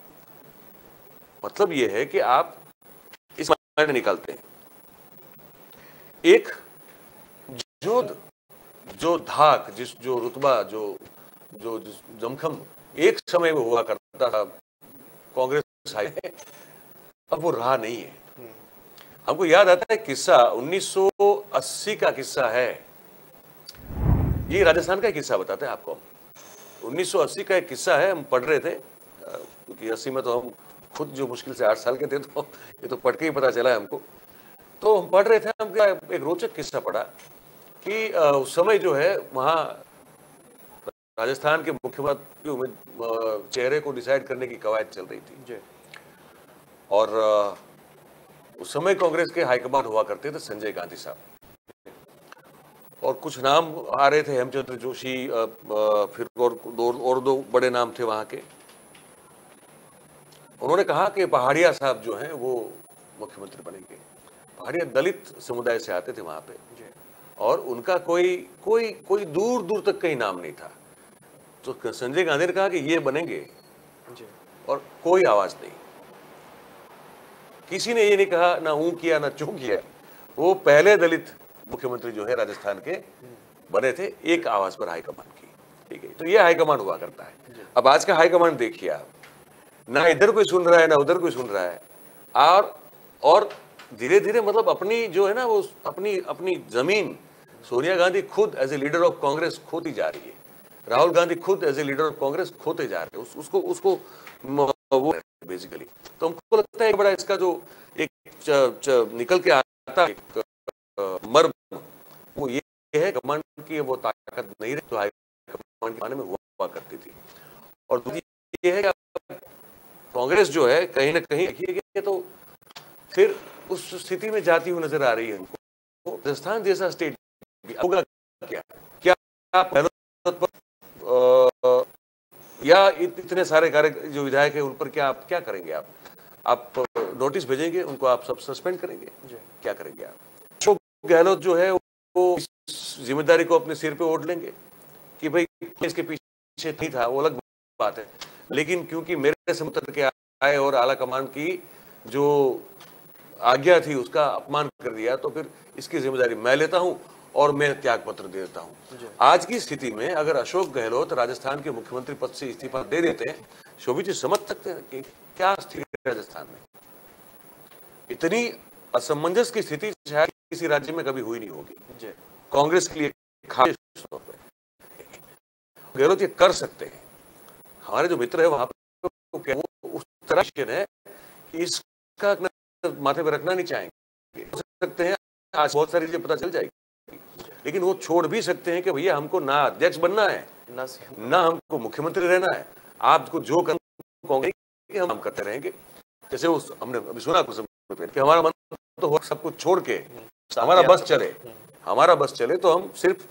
B: मतलब ये है कि आप इस मायने निकालते हैं एक जो धाक, जो रुतबा, जो जमखम एक समय में हुआ करता था कांग्रेस हाई, अब वो रहा नहीं है। हमको याद आता है किस्सा, 1980 का किस्सा है, ये राजस्थान का किस्सा बताते हैं आपको। 1980 का एक किस्सा है, हम पढ़ रहे थे, क्योंकि 80 में तो हम खुद जो मुश्किल से 8 साल के थे, तो ये तो पढ़ के ही पता चला है हमको। तो हम पढ़ रहे थे, हम एक रोचक किस्सा पढ़ा कि उस समय जो है वहाँ राजस्थान के मुख्यमंत्री चेहरे को डिसाइड करने की कवायद चल रही थी। और उस समय कांग्रेस के हाईकमान हुआ करते थे संजय गांधी साहब, और कुछ नाम आ रहे थे, हेमचंद्र जोशी, फिर और दो बड़े नाम थे वहां के। उन्होंने कहा कि पहाड़िया साहब जो हैं वो मुख्यमंत्री बनेंगे। पहाड़िया दलित समुदाय से आते थे वहां पे, और उनका कोई दूर दूर तक कहीं नाम नहीं था। तो संजय गांधी ने कहा कि ये बनेंगे, और कोई आवाज नहीं, किसी ने ये नहीं कहा, ना ऊ किया ना चू किया। वो पहले दलित मुख्यमंत्री जो है राजस्थान के बने थे, एक आवाज पर हाईकमान की। ठीक है, तो ये हाईकमान हुआ करता है। अब आज का हाईकमान देखिए आप, ना इधर कोई सुन रहा है ना उधर कोई सुन रहा है, और धीरे धीरे मतलब अपनी जो है ना वो अपनी जमीन सोनिया गांधी खुद as a leader of Congress खोती जा रही है। राहुल गांधी खुद as a leader of Congress खोते जा रहे हैं, उसको वो बेसिकली। तो हमको लगता है बड़ा इसका जो एक निकल के आता है मर्म, वो ये है कमांड की वो ताकत नहीं रही तो हाई कमांड के माने में हुआ करती थी। और दूसरी ये है कि कांग्रेस जो है कहीं ना कहीं देखिए तो फिर उस स्थिति में जाती हुई नजर आ रही है हमको। राजस्थान जैसा स्टेट होगा क्या या इतने सारे कार्य जो विधायक है उन पर क्या करेंगे आप नोटिस भेजेंगे उनको, आप सब सस्पेंड करेंगे, क्या करेंगे आप? अशोक गहलोत जो है वो इस जिम्मेदारी को अपने सिर पे ओढ़ लेंगे कि भाई इसके पीछे नहीं था, वो अलग बात है, लेकिन क्योंकि मेरे से मुतर के आए और आला कमान की जो आज्ञा थी उसका अपमान कर दिया, तो फिर इसकी जिम्मेदारी मैं लेता हूं और मैं त्याग पत्र दे देता हूं। आज की स्थिति में अगर अशोक गहलोत राजस्थान के मुख्यमंत्री पद से इस्तीफा दे देते हैं, शोभित जी समझ सकते हैं कि क्या स्थिति है राजस्थान में। इतनी असमंजस की स्थिति शायद किसी राज्य में कभी हुई नहीं होगी कांग्रेस के लिए, खास तौर पर गहलोत ये कर सकते हैं। हमारे जो मित्र है वहां पर वो उस तरह है कि इसका माथे पर रखना नहीं चाहेंगे, हो सकते हैं आज बहुत सारी चीजें पता चल जाएगी, लेकिन वो छोड़ भी सकते हैं कि भैया हमको ना अध्यक्ष बनना है ना हमको मुख्यमंत्री रहना है, आपको जो कहेंगे हम करते रहेंगे। जैसे उस हमने अभी सुना कुछ समय पहले कि हमारा मन तो हो सब कुछ छोड़ के हमारा बस चले तो हम सिर्फ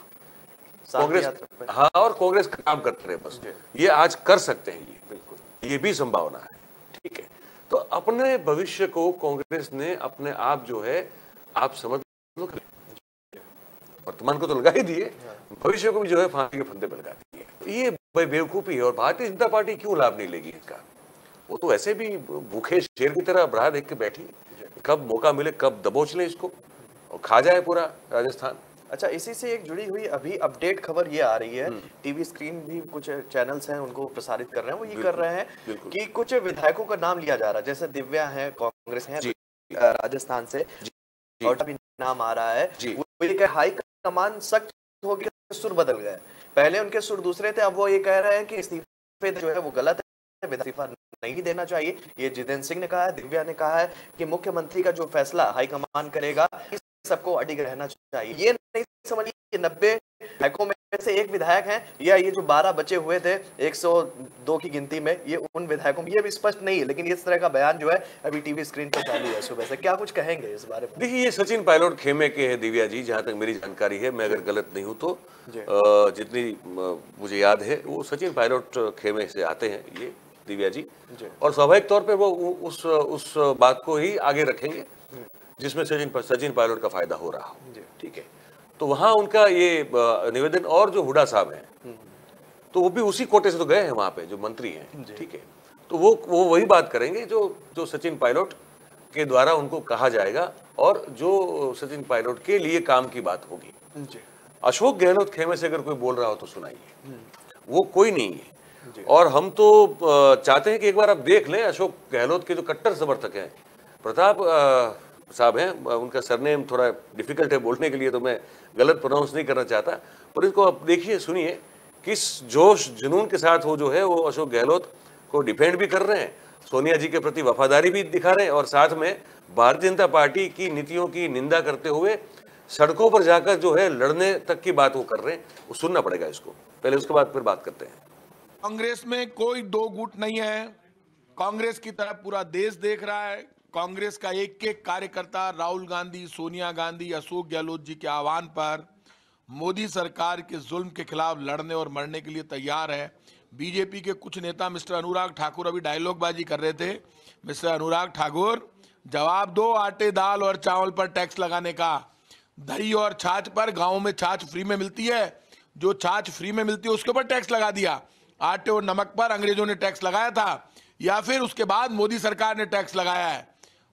B: कांग्रेस, हाँ, और कांग्रेस का काम करते रहे बस। ये आज कर सकते हैं, ये बिल्कुल ये भी संभावना है। ठीक है, तो अपने भविष्य को कांग्रेस ने अपने आप जो है आप समझ लो, वर्तमान को तो लगा ही दिए, भविष्य को भी जो है फांसी के फंदे पर लगा दिए। ये बेवकूफी है और भारतीय जनता पार्टी क्यों लाभ नहीं लेगी इसका? वो तो ऐसे भी भूखे शेर की तरह राह देख के बैठी, कब मौका मिले कब दबोच ले इसको और खा जाए पूरा राजस्थान।
A: अच्छा, इसी से एक जुड़ी हुई अभी अपडेट खबर ये आ रही है, टीवी स्क्रीन भी कुछ चैनल्स हैं उनको प्रसारित कर रहे हैं, वो ये कर रहे हैं कि कुछ विधायकों का नाम लिया जा रहा है, जैसे दिव्या है कांग्रेस है राजस्थान से और भी नाम आ रहा है, वो ये कह हाई कमान सख्त हो गया, सुर बदल गए, पहले उनके सुर दूसरे थे, अब वो ये कह रहे हैं कि इस्तीफे जो है वो गलत है, इस्तीफा नहीं देना चाहिए। ये जितेंद्र सिंह ने कहा है, दिव्या ने कहा है कि मुख्यमंत्री का जो फैसला हाईकमान करेगा सबको अडिग रहना चाहिए। ये नहीं समझिए कि 90 विधायकों में से एक विधायक हैं या ये जो 12 बचे हुए थे 102 की गिनती में, ये उन विधायकों में, ये भी स्पष्ट नहीं है, लेकिन इस तरह का बयान जो है अभी टीवी स्क्रीन पर चालू है सुबह से। क्या कुछ कहेंगे इस बारे में?
B: देखिए, ये सचिन पायलट खेमे के है दिव्या जी, जहां तक मेरी जानकारी है, मैं अगर गलत नहीं हूं तो जितनी मुझे याद है वो सचिन पायलट खेमे से आते हैं ये दिव्या जी, और स्वाभाविक तौर पर वो उस बात को ही आगे रखेंगे जिसमें सचिन पायलट का फायदा हो रहा हो। ठीक है, तो वहां उनका ये निवेदन, और जो हुडा साहब हैं तो वो भी उसी कोटे से तो गए हैं वहां पे जो मंत्री हैं। ठीक है, तो वो वही बात करेंगे जो सचिन पायलट के द्वारा उनको कहा जाएगा और जो सचिन पायलट के लिए काम की बात होगी। अशोक गहलोत खेमे से अगर कोई बोल रहा हो तो सुनाइए, वो कोई नहीं है। और हम तो चाहते हैं कि एक बार आप देख लें, अशोक गहलोत के जो कट्टर समर्थक हैं, प्रताप साहब हैं, उनका सरनेम थोड़ा डिफिकल्ट है बोलने के लिए, तो मैं गलत प्रोनाउंस नहीं करना चाहता, पर इसको आप देखिए, सुनिए किस जोश जुनून के साथ वो जो है वो अशोक गहलोत को डिफेंड भी कर रहे हैं, सोनिया जी के प्रति वफादारी भी दिखा रहे हैं, और साथ में भारतीय जनता पार्टी की नीतियों की निंदा करते हुए सड़कों पर जाकर जो है लड़ने तक की बात वो कर रहे हैं। वो सुनना पड़ेगा इसको पहले, उसके बाद फिर बात करते हैं।
G: कांग्रेस में कोई दो गुट नहीं है, कांग्रेस की तरफ पूरा देश देख रहा है। कांग्रेस का एक एक कार्यकर्ता राहुल गांधी, सोनिया गांधी, अशोक गहलोत जी के आह्वान पर मोदी सरकार के जुल्म के खिलाफ लड़ने और मरने के लिए तैयार है। बीजेपी के कुछ नेता मिस्टर अनुराग ठाकुर अभी डायलॉगबाजी कर रहे थे। मिस्टर अनुराग ठाकुर, जवाब दो आटे, दाल और चावल पर टैक्स लगाने का। दही और छाछ पर, गाँव में छाछ फ्री में मिलती है, जो छाछ फ्री में मिलती है उसके ऊपर टैक्स लगा दिया। आटे और नमक पर अंग्रेजों ने टैक्स लगाया था या फिर उसके बाद मोदी सरकार ने टैक्स लगाया है।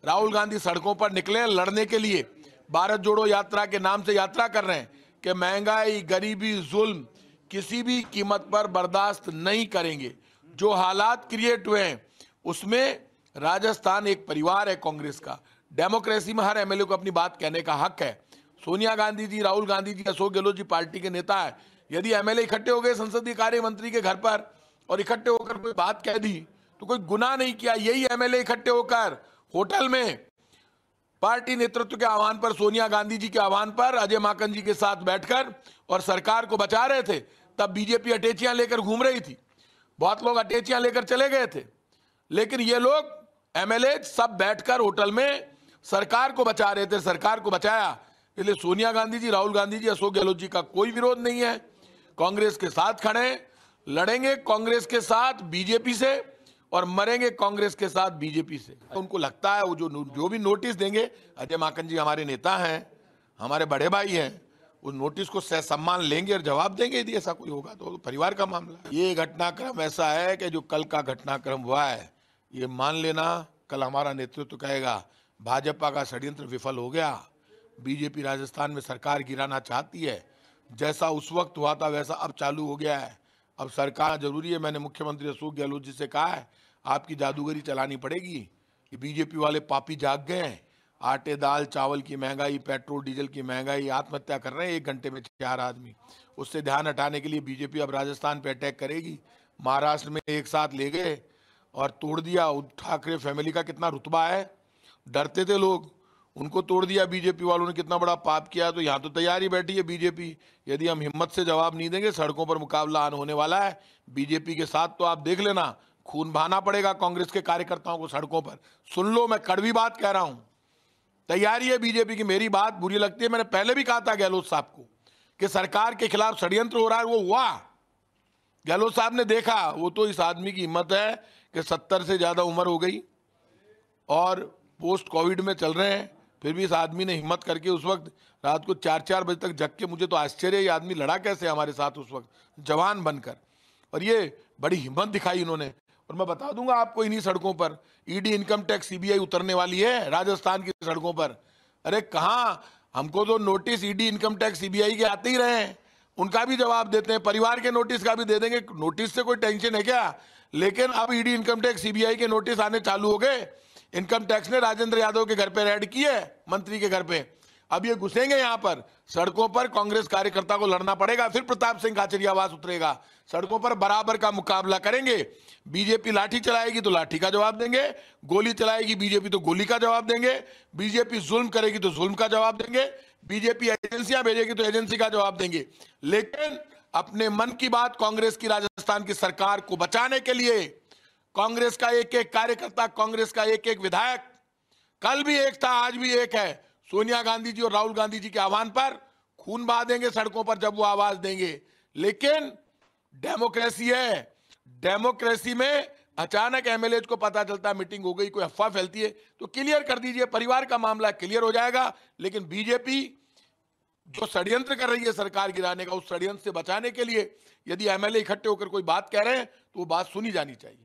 G: राहुल गांधी सड़कों पर निकले लड़ने के लिए, भारत जोड़ो यात्रा के नाम से यात्रा कर रहे हैं कि महंगाई, गरीबी, जुल्म किसी भी कीमत पर बर्दाश्त नहीं करेंगे। जो हालात क्रिएट हुए हैं उसमें राजस्थान एक परिवार है कांग्रेस का। डेमोक्रेसी में हर एमएलए को अपनी बात कहने का हक है। सोनिया गांधी जी, राहुल गांधी जी, अशोक गहलोत जी पार्टी के नेता है, यदि एमएलए इकट्ठे हो गए संसदीय कार्य मंत्री के घर पर और इकट्ठे होकर कोई बात कह दी तो कोई गुनाह नहीं किया। यही एमएलए इकट्ठे होकर होटल में पार्टी नेतृत्व के आह्वान पर, सोनिया गांधी जी के आह्वान पर अजय माकन जी के साथ बैठकर और सरकार को बचा रहे थे। तब बीजेपी अटैचियां लेकर घूम रही थी, बहुत लोग अटैचियां लेकर चले गए थे, लेकिन ये लोग एमएलए सब बैठकर होटल में सरकार को बचा रहे थे, सरकार को बचाया। इसलिए सोनिया गांधी जी, राहुल गांधी जी, अशोक गहलोत जी का कोई विरोध नहीं है। कांग्रेस के साथ खड़े, लड़ेंगे कांग्रेस के साथ बीजेपी से और मरेंगे कांग्रेस के साथ बीजेपी से। उनको लगता है वो जो भी नोटिस देंगे, अजय माकन जी हमारे नेता हैं, हमारे बड़े भाई हैं, उस नोटिस को सम्मान लेंगे और जवाब देंगे। यदि ऐसा कोई होगा तो परिवार का मामला है। ये घटनाक्रम ऐसा है कि जो कल का घटनाक्रम हुआ है, ये मान लेना कल हमारा नेतृत्व कहेगा भाजपा का षड्यंत्र विफल हो गया। बीजेपी राजस्थान में सरकार गिराना चाहती है, जैसा उस वक्त हुआ था वैसा अब चालू हो गया है। अब सरकार जरूरी है। मैंने मुख्यमंत्री अशोक गहलोत जी से कहा है आपकी जादूगरी चलानी पड़ेगी। ये बीजेपी वाले पापी जाग गए हैं। आटे दाल चावल की महंगाई, पेट्रोल डीजल की महंगाई, आत्महत्या कर रहे हैं 1 घंटे में 4 आदमी। उससे ध्यान हटाने के लिए बीजेपी अब राजस्थान पे अटैक करेगी। महाराष्ट्र में एक साथ ले गए और तोड़ दिया। उद्धव ठाकरे फैमिली का कितना रुतबा है, डरते थे लोग, उनको तोड़ दिया बीजेपी वालों ने। कितना बड़ा पाप किया। तो यहाँ तो तैयारी बैठी है बीजेपी, यदि हम हिम्मत से जवाब नहीं देंगे सड़कों पर मुकाबला होने वाला है बीजेपी के साथ। तो आप देख लेना, खून बहाना पड़ेगा कांग्रेस के कार्यकर्ताओं को सड़कों पर। सुन लो, मैं कड़वी बात कह रहा हूं, तैयारी है बीजेपी की। मेरी बात बुरी लगती है, मैंने पहले भी कहा था गहलोत साहब को कि सरकार के खिलाफ षड्यंत्र हो रहा है, वो हुआ। गहलोत साहब ने देखा, वो तो इस आदमी की हिम्मत है कि 70 से ज्यादा उम्र हो गई और पोस्ट कोविड में चल रहे हैं, फिर भी इस आदमी ने हिम्मत करके उस वक्त रात को 4-4 बजे तक जग के, मुझे तो आश्चर्य, ये आदमी लड़ा कैसे हमारे साथ उस वक्त जवान बनकर। और ये बड़ी हिम्मत दिखाई इन्होंने। और मैं बता दूंगा आपको, इन्हीं सड़कों पर ईडी, इनकम टैक्स, सीबीआई उतरने वाली है राजस्थान की सड़कों पर। अरे कहाँ, हमको तो notice ED, income tax, CBI के आते ही रहे हैं, उनका भी जवाब देते हैं, परिवार के नोटिस का भी दे देंगे। नोटिस से कोई टेंशन है क्या? लेकिन अब ईडी, इनकम टैक्स, सीबीआई के नोटिस आने चालू हो गए। इनकम टैक्स ने राजेंद्र यादव के घर पे रेड की है, मंत्री के घर पे। अब ये घुसेंगे यहाँ पर सड़कों पर, कांग्रेस कार्यकर्ता को लड़ना पड़ेगा। फिर प्रताप सिंह खाचरियावास उतरेगा, सड़कों पर बराबर का मुकाबला करेंगे। बीजेपी लाठी चलाएगी तो लाठी का जवाब देंगे, गोली चलाएगी बीजेपी तो गोली का जवाब देंगे, बीजेपी जुल्म करेगी तो जुल्म का जवाब देंगे, बीजेपी एजेंसियां भेजेगी तो एजेंसी का जवाब देंगे। लेकिन अपने मन की बात कांग्रेस की राजस्थान की सरकार को बचाने के लिए कांग्रेस का एक एक कार्यकर्ता, कांग्रेस का एक एक विधायक, कल भी एक था आज भी एक है, सोनिया गांधी जी और राहुल गांधी जी के आह्वान पर खून बहा देंगे सड़कों पर जब वो आवाज देंगे। लेकिन डेमोक्रेसी है, डेमोक्रेसी में अचानक एमएलए को पता चलता है मीटिंग हो गई, कोई अफवाह फैलती है तो क्लियर कर दीजिए, परिवार का मामला क्लियर हो जाएगा। लेकिन बीजेपी जो षड्यंत्र कर रही है सरकार गिराने का, उस षड्यंत्र से बचाने के लिए यदि एमएलए इकट्ठे होकर कोई बात कह रहे हैं तो वो बात सुनी जानी चाहिए।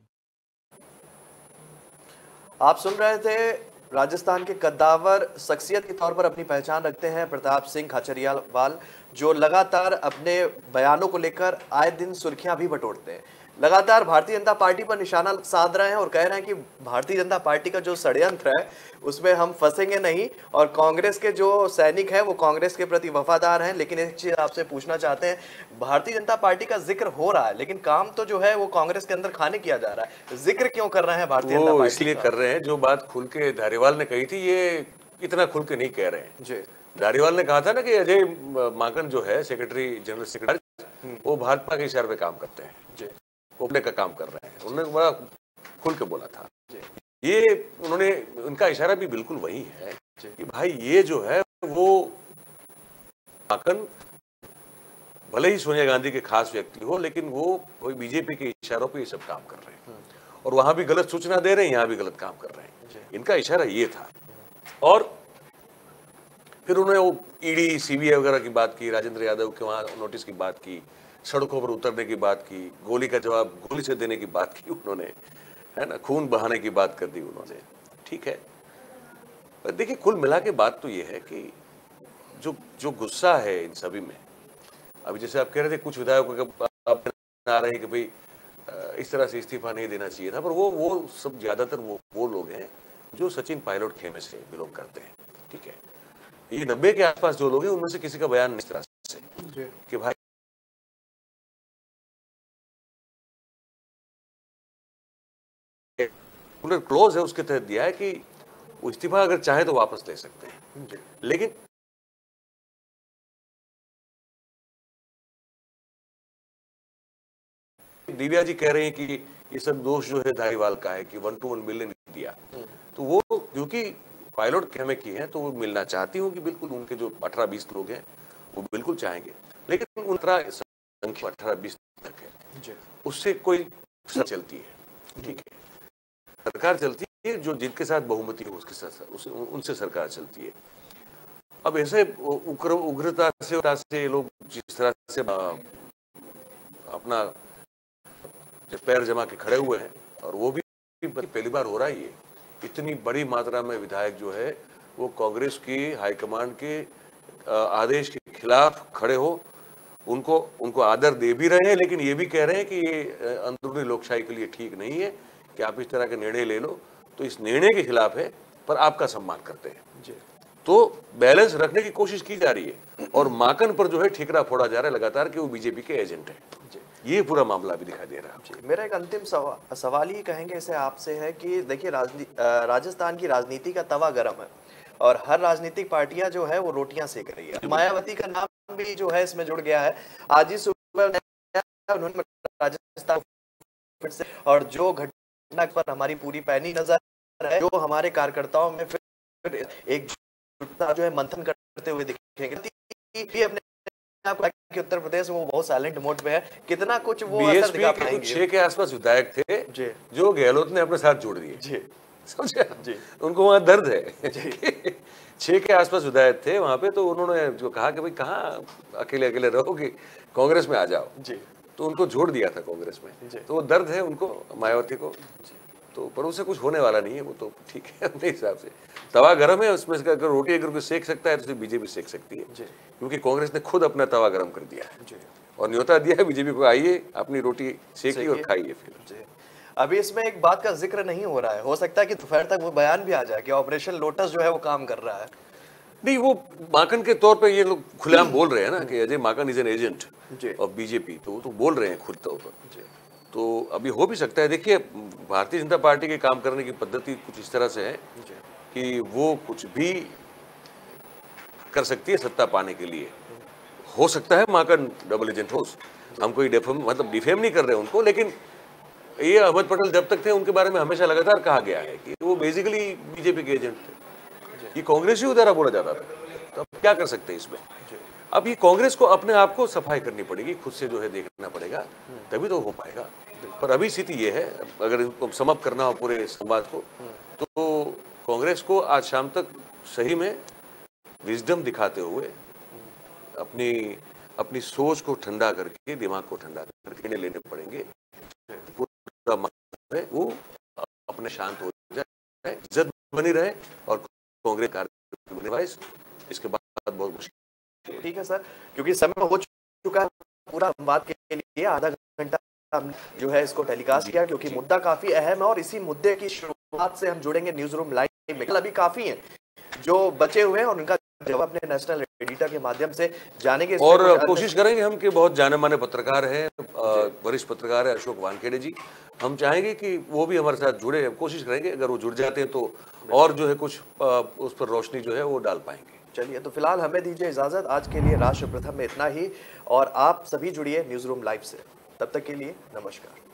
A: आप सुन रहे थे राजस्थान के कद्दावर शख्सियत के तौर पर अपनी पहचान रखते हैं प्रताप सिंह खाचरियावाल, जो लगातार अपने बयानों को लेकर आए दिन सुर्खियां भी बटोरते हैं। लगातार भारतीय जनता पार्टी पर निशाना साध रहे हैं और कह रहे हैं कि भारतीय जनता पार्टी का जो षड्यंत्र है उसमें हम फंसेंगे नहीं, और कांग्रेस के जो सैनिक हैं वो कांग्रेस के प्रति वफादार हैं। लेकिन एक चीज आपसे पूछना चाहते हैं, भारतीय जनता पार्टी का जिक्र हो रहा है लेकिन काम तो जो है वो कांग्रेस के अंदर खाने किया जा रहा है, जिक्र क्यों कर रहे हैं भारतीय जनता पार्टी?
B: इसलिए कर रहे हैं, जो बात खुल के धारीवाल ने कही थी ये इतना खुल के नहीं कह रहे हैं जी। धारीवाल ने कहा था ना कि अजय माकन जो है सेक्रेटरी, जनरल सेक्रेटरी, वो भाजपा के इशारे पे काम करते हैं जी, ओपने का काम कर रहे हैं, उन्होंने बड़ा खुल के बोला था। ये उन्होंने, उनका इशारा भी बिल्कुल वही है कि भाई ये जो है वो माकन भले ही सोनिया गांधी के खास व्यक्ति हो, लेकिन वो कोई बीजेपी के इशारों पे ये सब काम कर रहे हैं और वहां भी गलत सूचना दे रहे हैं, यहाँ भी गलत काम कर रहे हैं। इनका इशारा ये था। और फिर उन्होंने वो ईडी, सीबीआई वगैरह की बात की, राजेंद्र यादव के वहां नोटिस की बात की, सड़कों पर उतरने की बात की, गोली का जवाब गोली से देने की बात की उन्होंने, है ना, खून बहाने की बात कर दी उन्होंने। ठीक है, पर देखिए कुल मिला के बात तो ये है कि जो गुस्सा है इन सभी में, अभी जैसे आप कह रहे थे कुछ विधायकों का आप आ रहे हैं कि भाई इस तरह से इस्तीफा नहीं देना चाहिए था, पर वो सब ज्यादातर वो लोग हैं जो सचिन पायलट खेमे से बिलोंग करते हैं। ठीक है, ये 90 के आसपास जो लोग हैं उनमें से किसी का बयान इस तरह से कि भाई पर्टिकुलर क्लोज है उसके तहत दिया है कि वो इस्तीफा अगर चाहे तो वापस ले सकते हैं, लेकिन दिव्या जी कह रहे हैं कि ये सब दोष जो है धारीवाल का है कि 1 to 1 मिलने नहीं दिया, तो वो क्योंकि पायलट हमें की है तो वो मिलना चाहती हूँ कि बिल्कुल उनके जो 18-20 लोग हैं वो बिल्कुल चाहेंगे, लेकिन उनका संख्या 18-20 तक है, उससे कोई चलती है, ठीक है, सरकार चलती है जो जिनके साथ बहुमति हो उसके साथ उनसे सरकार चलती है। अब ऐसे उग्रता से लोग जिस तरह से अपना पैर जमा के खड़े हुए हैं, और वो भी पहली बार हो रहा है, ये इतनी बड़ी मात्रा में विधायक जो है वो कांग्रेस की हाईकमांड के आदेश के खिलाफ खड़े हो, उनको आदर दे भी रहे हैं, लेकिन ये भी कह रहे हैं कि ये अंदरूनी लोकशाही के लिए ठीक नहीं है कि आप इस तरह के निर्णय ले लो, तो इस निर्णय के खिलाफ है पर आपका सम्मान करते हैं। तो बैलेंस रखने की कोशिश की जा रही है, और माकन पर जो है ठिकरा फोड़ा जा रहा है लगातार कि वो बीजेपी के एजेंट है। ये पूरा मामला भी दिखाई दे रहा है।
A: मेरा एक अंतिम सवाल ही कहेंगे इसे आपसे है कि देखिए राजस्थान की राजनीति का तवा गर्म है और हर राजनीतिक पार्टियां जो है वो रोटियां सेक रही है। मायावती का नाम भी जो है इसमें जुड़ गया है। आज ही सुबह उन्होंने राजस्थान से, और जो घटना पर हमारी पूरी पैनी नजर है, जो हमारे कार्यकर्ताओं में फिर एक जो है मंथन करते हुए दिखेंगे। अपने कि उत्तर प्रदेश में वो बहुत साइलेंट मोड पे है, कितना कुछ वो असर दिखा पाएंगे।
B: 6 के आसपास विधायक थे जो गहलोत ने अपने साथ जोड़ दिए, समझे जी, उनको वहां दर्द है। 6 के आसपास विधायक थे वहां पे, तो उन्होंने जो कहा कि भाई कहाँ अकेले अकेले रहोगे, कांग्रेस में आ जाओ जी, तो उनको जोड़ दिया था कांग्रेस में। तो वो दर्द है उनको, मायावती को, तो पर उससे कुछ होने वाला नहीं है, वो तो ठीक है अपने हिसाब से। तवा गर्म है, उसमें अगर रोटी अगर कोई सेक सकता है तो बीजेपी सेक सकती है, क्योंकि कांग्रेस ने खुद अपना तवा गर्म कर दिया है और न्योता दिया है बीजेपी को, आइए अपनी रोटी सेकिए और खाइए। फिर
A: अभी इसमें एक बात का जिक्र नहीं हो रहा है, हो सकता है कि दोपहर तक वो बयान भी आ जाए कि ऑपरेशन लोटस जो है वो काम कर रहा है।
B: नहीं, वो माकन के तौर पे ये लोग खुलेआम बोल रहे हैं ना कि Ajay Maken is an agent of BJP, तो वो तो बोल रहे हैं खुद तौर पर। तो अभी हो भी सकता है। देखिए, भारतीय जनता पार्टी के काम करने की पद्धति कुछ इस तरह से है कि वो कुछ भी कर सकती है सत्ता पाने के लिए। हो सकता है माकन डबल एजेंट हो, हम कोई डिफेम नहीं कर रहे उनको, लेकिन ये अहमद पटेल जब तक थे उनके बारे में हमेशा लगातार कहा गया है कि वो बेसिकली बीजेपी के एजेंट थे, ये कांग्रेस ही उधारा बोला जाता था। तो अब क्या कर सकते हैं इसमें? अब ये कांग्रेस को अपने आप को सफाई करनी पड़ेगी, खुद से जो है देखना पड़ेगा, तभी तो हो पाएगा। पर अभी स्थिति ये है, अगर इनको समाप्त करना हो पूरे संवाद को, तो कांग्रेस को आज शाम तक सही में विजडम दिखाते हुए अपनी सोच को ठंडा करके, दिमाग को ठंडा करके निर्णय लेने पड़ेंगे। पूरा वो अपने शांत हो जाए, इज्जत बनी रहे और कांग्रेस कार्य बने रहे, इसके बाद बहुत मुश्किल।
A: ठीक है सर, क्योंकि समय हो चुका है पूरा संवाद के लिए, आधा घंटा हम जो है इसको टेलीकास्ट किया, क्योंकि मुद्दा काफी अहम है और इसी मुद्दे की शुरुआत से हम जुड़ेंगे न्यूज रूम लाइव में। अभी काफी हैं जो बचे हुए हैं और उनका जवाब अपने नेशनल एडिटर के माध्यम से जानेंगे
B: और कोशिश करेंगे हम कि बहुत जाने माने पत्रकार हैं, वरिष्ठ पत्रकार है अशोक वानखेड़े जी, हम चाहेंगे कि वो भी हमारे साथ जुड़े, कोशिश करेंगे अगर वो जुड़ जाते हैं तो और जो है कुछ उस पर रोशनी जो है वो डाल पाएंगे।
A: चलिए, तो फिलहाल हमें दीजिए इजाजत, आज के लिए राष्ट्र प्रथम में इतना ही, और आप सभी जुड़िए न्यूज रूम लाइव से। तब तक के लिए नमस्कार।